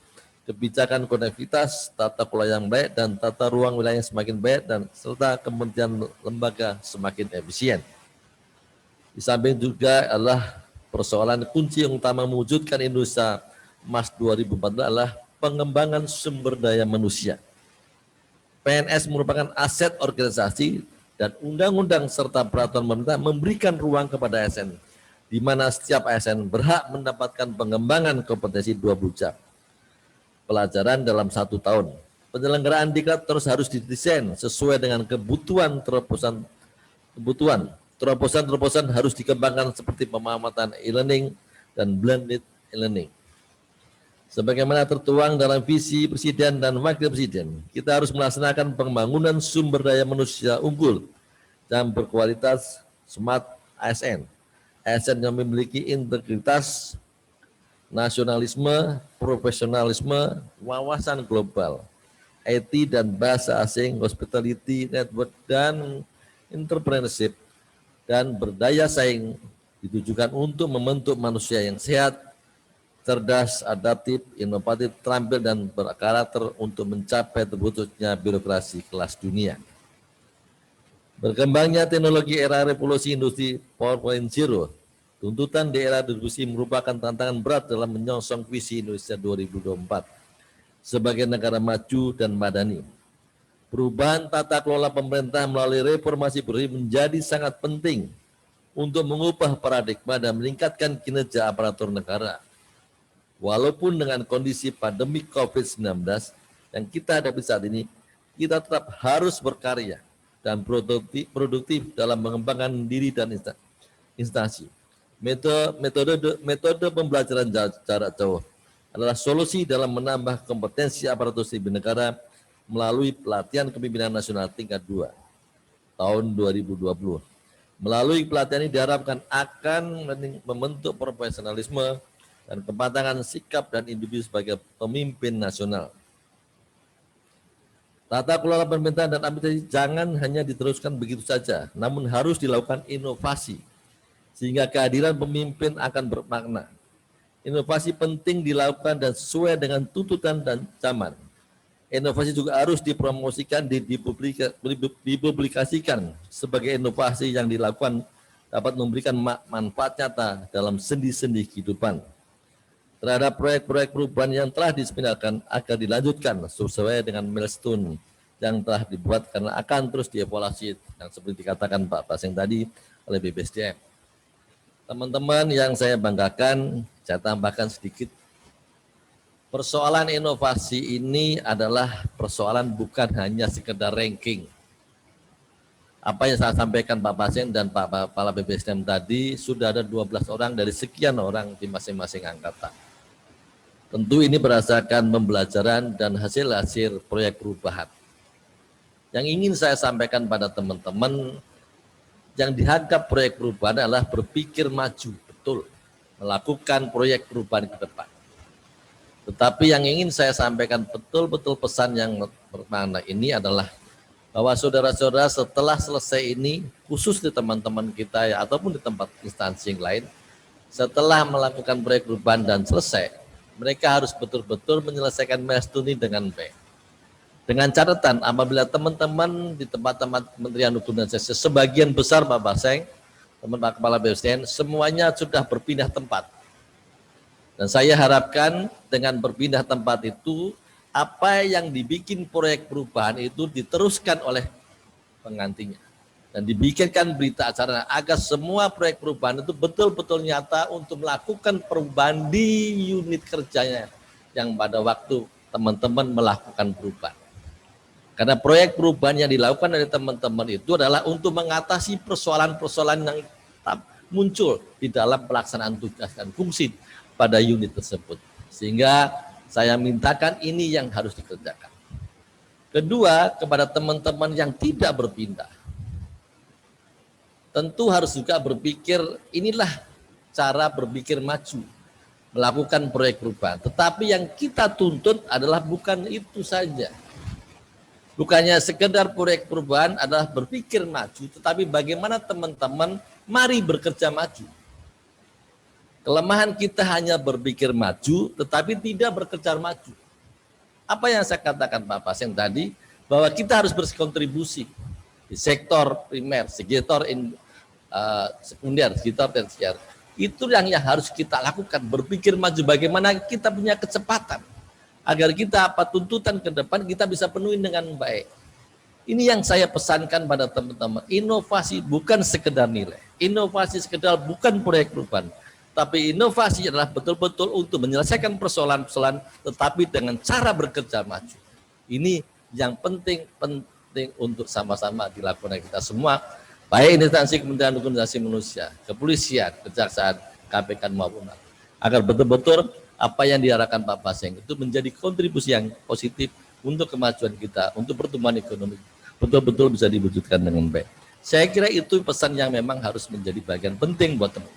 S7: kebijakan konektivitas, tata kelola yang baik, dan tata ruang wilayah yang semakin baik, dan serta kementerian lembaga semakin efisien. Di samping juga adalah persoalan kunci yang utama mewujudkan Indonesia Emas 2045 adalah pengembangan sumber daya manusia. PNS merupakan aset organisasi dan undang-undang serta peraturan pemerintah memberikan ruang kepada ASN, di mana setiap ASN berhak mendapatkan pengembangan kompetensi 20 jam pelajaran dalam 1 tahun. Penyelenggaraan diklat terus harus didesain sesuai dengan kebutuhan terobosan. Terobosan harus dikembangkan seperti pemahaman e-learning dan blended e-learning. Sebagaimana tertuang dalam visi Presiden dan Wakil Presiden, kita harus melaksanakan pembangunan sumber daya manusia unggul dan berkualitas smart ASN. ASN yang memiliki integritas, nasionalisme, profesionalisme, wawasan global, IT dan bahasa asing, hospitality, network, dan entrepreneurship, dan berdaya saing ditujukan untuk membentuk manusia yang sehat, cerdas, adaptif, inovatif, terampil, dan berkarakter untuk mencapai terwujudnya birokrasi kelas dunia. Berkembangnya teknologi era revolusi industri 4.0, tuntutan di era distribusi merupakan tantangan berat dalam menyongsong visi Indonesia 2024 sebagai negara maju dan madani. Perubahan tata kelola pemerintah melalui reformasi birokrasi menjadi sangat penting untuk mengubah paradigma dan meningkatkan kinerja aparatur negara. Walaupun dengan kondisi pandemi COVID-19 yang kita hadapi saat ini, kita tetap harus berkarya dan produktif dalam mengembangkan diri dan instansi. Metode pembelajaran jarak jauh adalah solusi dalam menambah kompetensi aparatur sipil negara melalui pelatihan kepemimpinan nasional tingkat 2 tahun 2020. Melalui pelatihan ini diharapkan akan membentuk profesionalisme dan kematangan sikap dan individu sebagai pemimpin nasional. Tata kelola pemerintahan dan administrasi jangan hanya diteruskan begitu saja, namun harus dilakukan inovasi, sehingga kehadiran pemimpin akan bermakna. Inovasi penting dilakukan dan sesuai dengan tuntutan dan zaman. Inovasi juga harus dipromosikan, dipublikasikan sebagai inovasi yang dilakukan dapat memberikan manfaat nyata dalam sendi-sendi kehidupan. Terhadap proyek-proyek perubahan yang telah diseminakan agar dilanjutkan sesuai dengan milestone yang telah dibuat karena akan terus dievaluasi yang seperti dikatakan Pak Baseng tadi oleh BPSDM. Teman-teman yang saya banggakan, saya tambahkan sedikit. Persoalan inovasi ini adalah persoalan bukan hanya sekedar ranking. Apa yang saya sampaikan Pak Baseng dan Pak Kepala BPSDM tadi, sudah ada 12 orang dari sekian orang di masing-masing angkatan. Tentu ini berdasarkan pembelajaran dan hasil-hasil proyek perubahan. Yang ingin saya sampaikan pada teman-teman, yang dihanggap proyek perubahan adalah berpikir maju, betul, melakukan proyek perubahan ke depan. Tetapi yang ingin saya sampaikan betul-betul pesan yang bermakna ini adalah bahwa saudara-saudara setelah selesai ini, khusus di teman-teman kita ya, ataupun di tempat instansi yang lain, setelah melakukan proyek perubahan dan selesai, mereka harus betul-betul menyelesaikan milestone ini dengan baik. Dengan catatan apabila teman-teman di tempat-tempat Kementerian Hukum dan Sosial, sebagian besar Pak Baseng, teman Pak Kepala BPSDM, semuanya sudah berpindah tempat. Dan saya harapkan dengan berpindah tempat itu, apa yang dibikin proyek perubahan itu diteruskan oleh penggantinya. dan dibikinkan berita acara agar semua proyek perubahan itu betul-betul nyata untuk melakukan perubahan di unit kerjanya yang pada waktu teman-teman melakukan perubahan. Karena proyek perubahan yang dilakukan oleh teman-teman itu adalah untuk mengatasi persoalan-persoalan yang muncul di dalam pelaksanaan tugas dan fungsi pada unit tersebut. Sehingga saya mintakan ini yang harus dikerjakan. Kedua, kepada teman-teman yang tidak berpindah, tentu harus juga berpikir, inilah cara berpikir maju, melakukan proyek perubahan. Tetapi yang kita tuntut adalah bukan itu saja. Bukannya sekedar proyek perubahan adalah berpikir maju, tetapi bagaimana teman-teman mari bekerja maju. Kelemahan kita hanya berpikir maju, tetapi tidak bekerja maju. Apa yang saya katakan Pak Paseng tadi, bahwa kita harus berkontribusi di sektor primer, sektor sekunder, sektor tersier. Itu yang harus kita lakukan, berpikir maju bagaimana kita punya kecepatan agar kita tuntutan ke depan kita bisa penuhi dengan baik. Ini yang saya pesankan pada teman-teman, inovasi bukan sekedar nilai, inovasi sekedar bukan proyek perubahan, tapi inovasi adalah betul-betul untuk menyelesaikan persoalan-persoalan tetapi dengan cara bekerja maju. Ini yang penting untuk sama-sama dilakukan oleh kita semua, baik instansi Kementerian Hukum dan Asasi Manusia, kepolisian, kejaksaan, KPK maupun agar betul-betul apa yang diarahkan Pak Paseng itu menjadi kontribusi yang positif untuk kemajuan kita, untuk pertumbuhan ekonomi, betul-betul bisa diwujudkan dengan baik. Saya kira itu pesan yang memang harus menjadi bagian penting buat teman.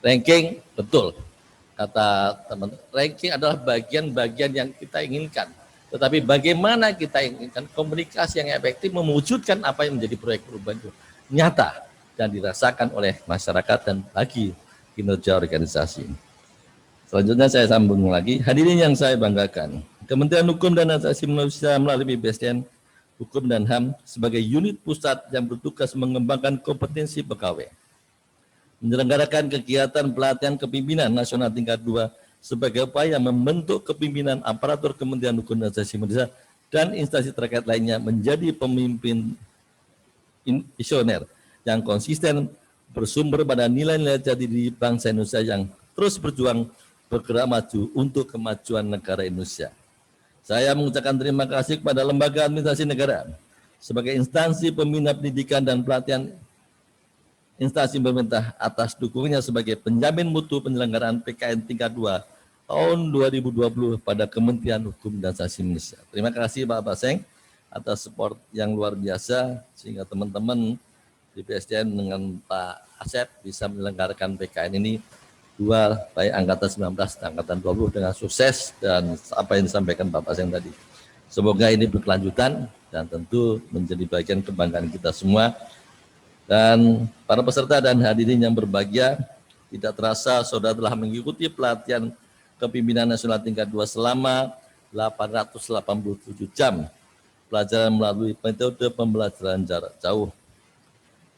S7: Ranking, betul, kata teman, ranking adalah bagian-bagian yang kita inginkan. Tetapi bagaimana kita inginkan komunikasi yang efektif mewujudkan apa yang menjadi proyek perubahan itu nyata dan dirasakan oleh masyarakat dan bagi kinerja organisasi. Selanjutnya saya sambung lagi, hadirin yang saya banggakan, Kementerian Hukum dan Asasi Manusia melalui BSDN Hukum dan HAM sebagai unit pusat yang bertugas mengembangkan kompetensi pegawai, menyelenggarakan kegiatan pelatihan kepimpinan nasional tingkat 2 sebagai upaya membentuk kepimpinan aparatur Kementerian Hukum dan Asasi Manusia dan instansi terkait lainnya menjadi pemimpin visioner yang konsisten bersumber pada nilai-nilai jati diri bangsa Indonesia yang terus berjuang bergerak maju untuk kemajuan negara Indonesia. Saya mengucapkan terima kasih kepada lembaga administrasi negara sebagai instansi pembina pendidikan dan pelatihan instansi pemerintah atas dukungannya sebagai penjamin mutu penyelenggaraan PKN tingkat 2 tahun 2020 pada Kementerian Hukum dan Asasi Manusia. Terima kasih Pak Paseng atas support yang luar biasa sehingga teman-teman di BSDN dengan Pak Asep bisa menyelenggarakan PKN ini baik angkatan 19 dan angkatan 20 dengan sukses dan apa yang disampaikan Pak Paseng tadi. Semoga ini berkelanjutan dan tentu menjadi bagian kebanggaan kita semua. Dan para peserta dan hadirin yang berbahagia, tidak terasa saudara telah mengikuti pelatihan kepimpinan nasional tingkat 2 selama 887 jam pelajaran melalui metode pembelajaran jarak jauh.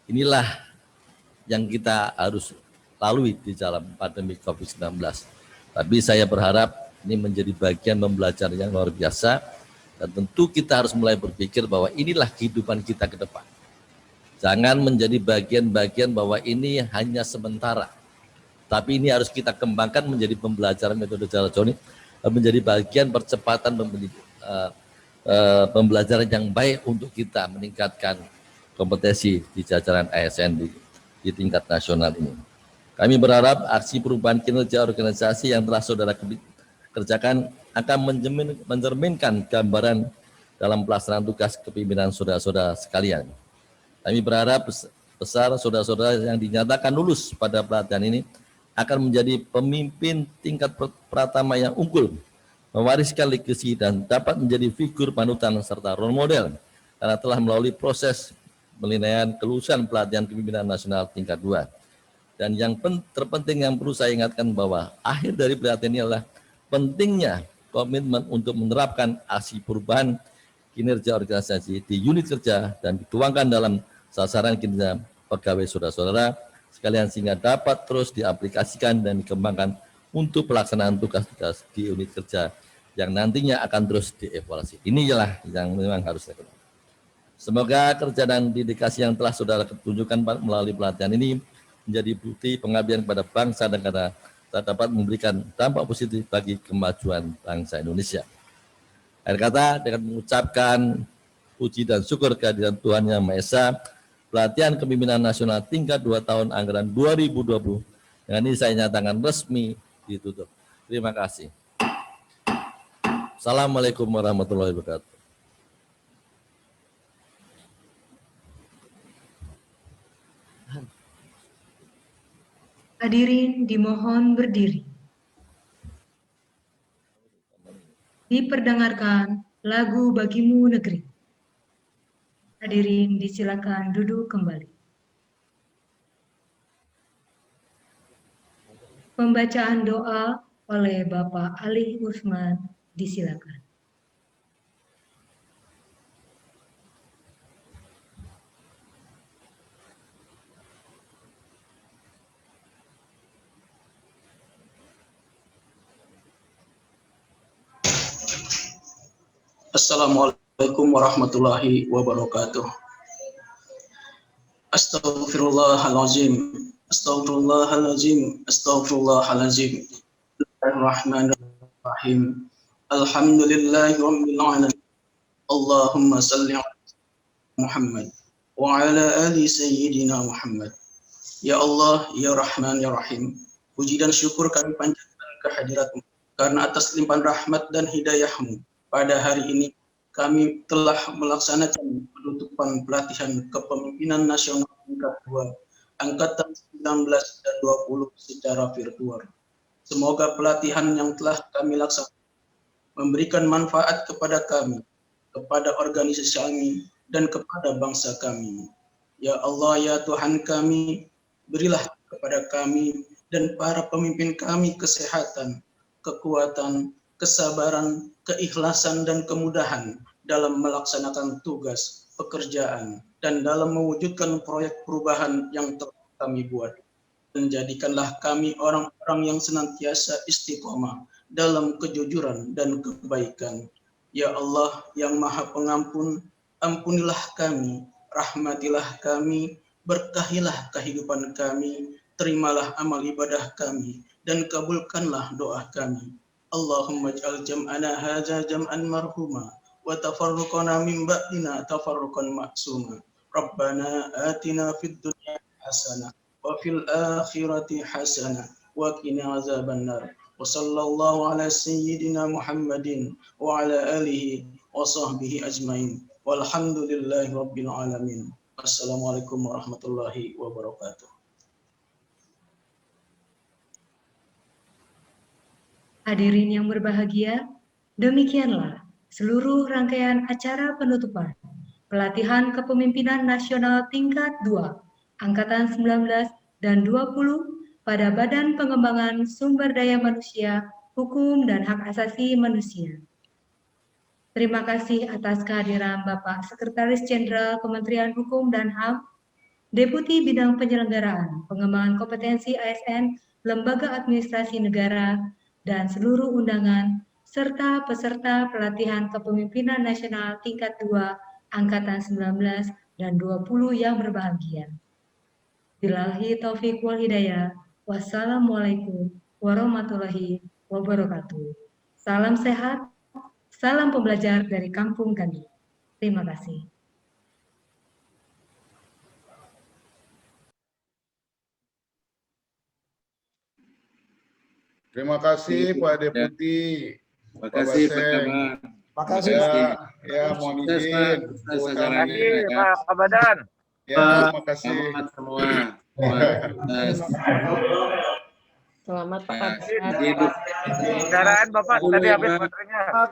S7: Inilah yang kita harus lalui di dalam pandemi COVID-19. Tapi saya berharap ini menjadi bagian pembelajaran yang luar biasa dan tentu kita harus mulai berpikir bahwa inilah kehidupan kita ke depan. Jangan menjadi bagian-bagian bahwa ini hanya sementara. Tapi ini harus kita kembangkan menjadi pembelajaran metode jarak jauh ini, menjadi bagian percepatan pembelajaran yang baik untuk kita meningkatkan kompetensi di jajaran ASN di tingkat nasional ini. Kami berharap aksi perubahan kinerja organisasi yang telah saudara kerjakan akan mencerminkan gambaran dalam pelaksanaan tugas kepimpinan saudara-saudara sekalian. Kami berharap besar saudara-saudara yang dinyatakan lulus pada pelatihan ini akan menjadi pemimpin tingkat pratama yang unggul, mewariskan legasi dan dapat menjadi figur panutan serta role model karena telah melalui proses penilaian kelulusan pelatihan kepimpinan nasional tingkat 2. Dan yang terpenting yang perlu saya ingatkan bahwa akhir dari pelatihan ini adalah pentingnya komitmen untuk menerapkan aksi perubahan kinerja organisasi di unit kerja dan dituangkan dalam sasaran kinerja pegawai saudara-saudara sekalian sehingga dapat terus diaplikasikan dan dikembangkan untuk pelaksanaan tugas-tugas di unit kerja yang nantinya akan terus dievaluasi. Inilah yang memang harus dilakukan. Semoga kerja dan dedikasi yang telah saudara tunjukkan melalui pelatihan ini menjadi bukti pengabdian kepada bangsa dan negara dan dapat memberikan dampak positif bagi kemajuan bangsa Indonesia. Akhir kata, dengan mengucapkan puji dan syukur kehadiran Tuhan Yang Maha Esa, pelatihan kepemimpinan nasional tingkat 2 tahun anggaran 2020 dengan ini saya nyatakan resmi ditutup. Terima kasih. Assalamualaikum warahmatullahi wabarakatuh.
S2: Hadirin dimohon berdiri. Diperdengarkan lagu Bagimu Negeri. Hadirin disilakan duduk kembali. Pembacaan doa oleh Bapak Ali Usman disilakan.
S8: Assalamualaikum warahmatullahi wabarakatuh. Astaghfirullahalazim. Astaghfirullahalazim. Astaghfirullahalazim. Bismillahirrahmanirrahim. Alhamdulillahirabbil alamin. Allahumma shalli ala Muhammad wa ala ali sayyidina Muhammad. Ya Allah, ya Rahman, ya Rahim. Puji dan syukur kami panjatkan kehadirat-Mu karena atas limpahan rahmat dan hidayah-Mu. Pada hari ini kami telah melaksanakan penutupan pelatihan kepemimpinan nasional tingkat 2 angkatan 19 dan 20 secara virtual. Semoga pelatihan yang telah kami laksanakan memberikan manfaat kepada kami, kepada organisasi kami, dan kepada bangsa kami. Ya Allah, ya Tuhan kami, berilah kepada kami dan para pemimpin kami kesehatan, kekuatan, kesabaran, keikhlasan, dan kemudahan dalam melaksanakan tugas, pekerjaan, dan dalam mewujudkan proyek perubahan yang telah kami buat. Dan jadikanlah kami orang-orang yang senantiasa istiqomah dalam kejujuran dan kebaikan. Ya Allah yang Maha Pengampun, ampunilah kami, rahmatilah kami, berkahilah kehidupan kami, terimalah amal ibadah kami, dan kabulkanlah doa kami. Allahumma ij'al jam'ana hadza jam'an marhuma wa tafarruqana min ba'dina tafarruqan ma'suma. Rabbana atina fid dunya hasanah wa fil akhirati hasanah wa qina azabannar. Wa sallallahu ala sayyidina Muhammadin wa ala alihi wa sahbihi ajmain. Walhamdulillahi rabbil alamin. Assalamualaikum warahmatullahi wabarakatuh.
S2: Hadirin yang berbahagia, demikianlah seluruh rangkaian acara penutupan pelatihan kepemimpinan nasional tingkat 2, angkatan 19 dan 20 pada Badan Pengembangan Sumber Daya Manusia, Hukum dan Hak Asasi Manusia. Terima kasih atas kehadiran Bapak Sekretaris Jenderal Kementerian Hukum dan HAM, Deputi Bidang Penyelenggaraan Pengembangan Kompetensi ASN, Lembaga Administrasi Negara, dan seluruh undangan, serta peserta pelatihan kepemimpinan nasional tingkat 2, angkatan 19 dan 20 yang berbahagia. Billahi taufiq wal hidayah. Wassalamualaikum warahmatullahi wabarakatuh. Salam sehat, salam pembelajar dari kampung kami. Terima kasih.
S3: Terima kasih Pak Deputi.
S6: Terima kasih Pak Kabar.
S1: Terima kasih.
S3: Ya, mohon izin.
S9: Terima kasih Pak Kabadan.
S3: Ya, terima kasih.
S6: Selamat semua.
S10: Selamat Pak Kabadan.
S9: Kendaraan Bapak tadi habis baterainya.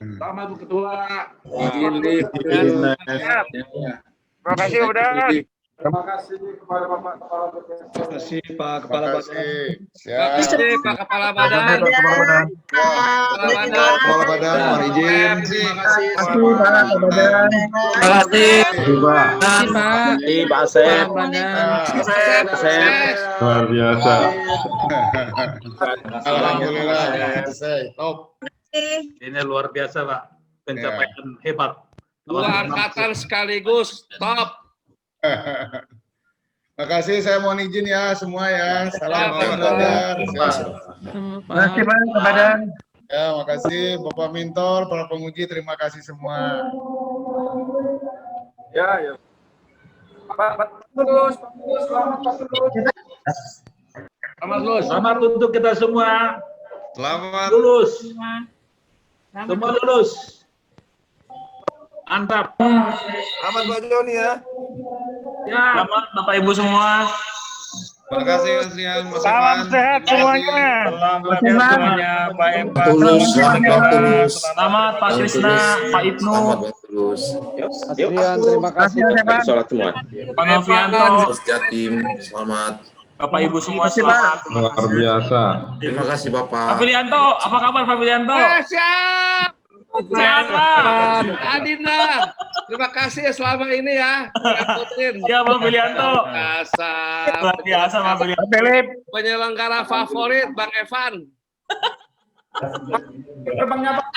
S5: Selamat Bu Ketua.
S9: Terima kasih udah.
S1: Terima kasih kepada Bapak Kepala BPS. Terima kasih Pak Kepala Badan.
S3: Siap.
S5: kasih Pak Kepala Badan.
S1: Kepala Badan.
S3: Kepala Badan, mohon izin.
S5: Terima kasih.
S9: Terima kasih Pak Badan.
S10: Terima kasih
S9: Pak Asep.
S5: Luar biasa.
S3: Alhamdulillah. Top.
S9: Ini luar biasa Pak. Pencapaian hebat.
S11: Dua angkatan sekaligus, top.
S3: Makasih, saya mohon izin ya semua ya. Salam belajar.
S9: Terima kasih Pak Badan.
S3: Ya, makasih Bapak Mintor, para penguji, terima kasih semua.
S9: Ya. Pak Tulus, selamat untuk kita semua.
S4: Selamat.
S9: Lulus. Semua lulus. Mantap.
S11: Selamat Pak Joni ya.
S9: Ya. Selamat Bapak Ibu semua.
S4: Terima kasih Mas Rian, Mas
S9: Salam
S4: Evan.
S9: sehat semuanya. Salam sehat semuanya, Pak Evan.
S6: Tulus, selamat Tulus.
S9: Selamat Pak Krisna, Pak Ibnu.
S6: Selamat Tulus.
S9: Terima kasih.
S6: Sholat semua.
S9: Pak Novianto,
S6: Terus Jatim, selamat.
S9: Bapak Ibu semua selamat.
S5: Luar biasa.
S6: Terima kasih
S9: Pak
S6: Bapak.
S9: Filianto, apa kabar Pak Filianto?
S11: Siap.
S9: Sehat Pak.
S11: Adinda, terima kasih selama ini ya.
S9: Ya Pak Filianto. Luar biasa Pak Filianto.
S11: Penyelenggara favorit Bang Evan.
S9: Terbangnya Pak.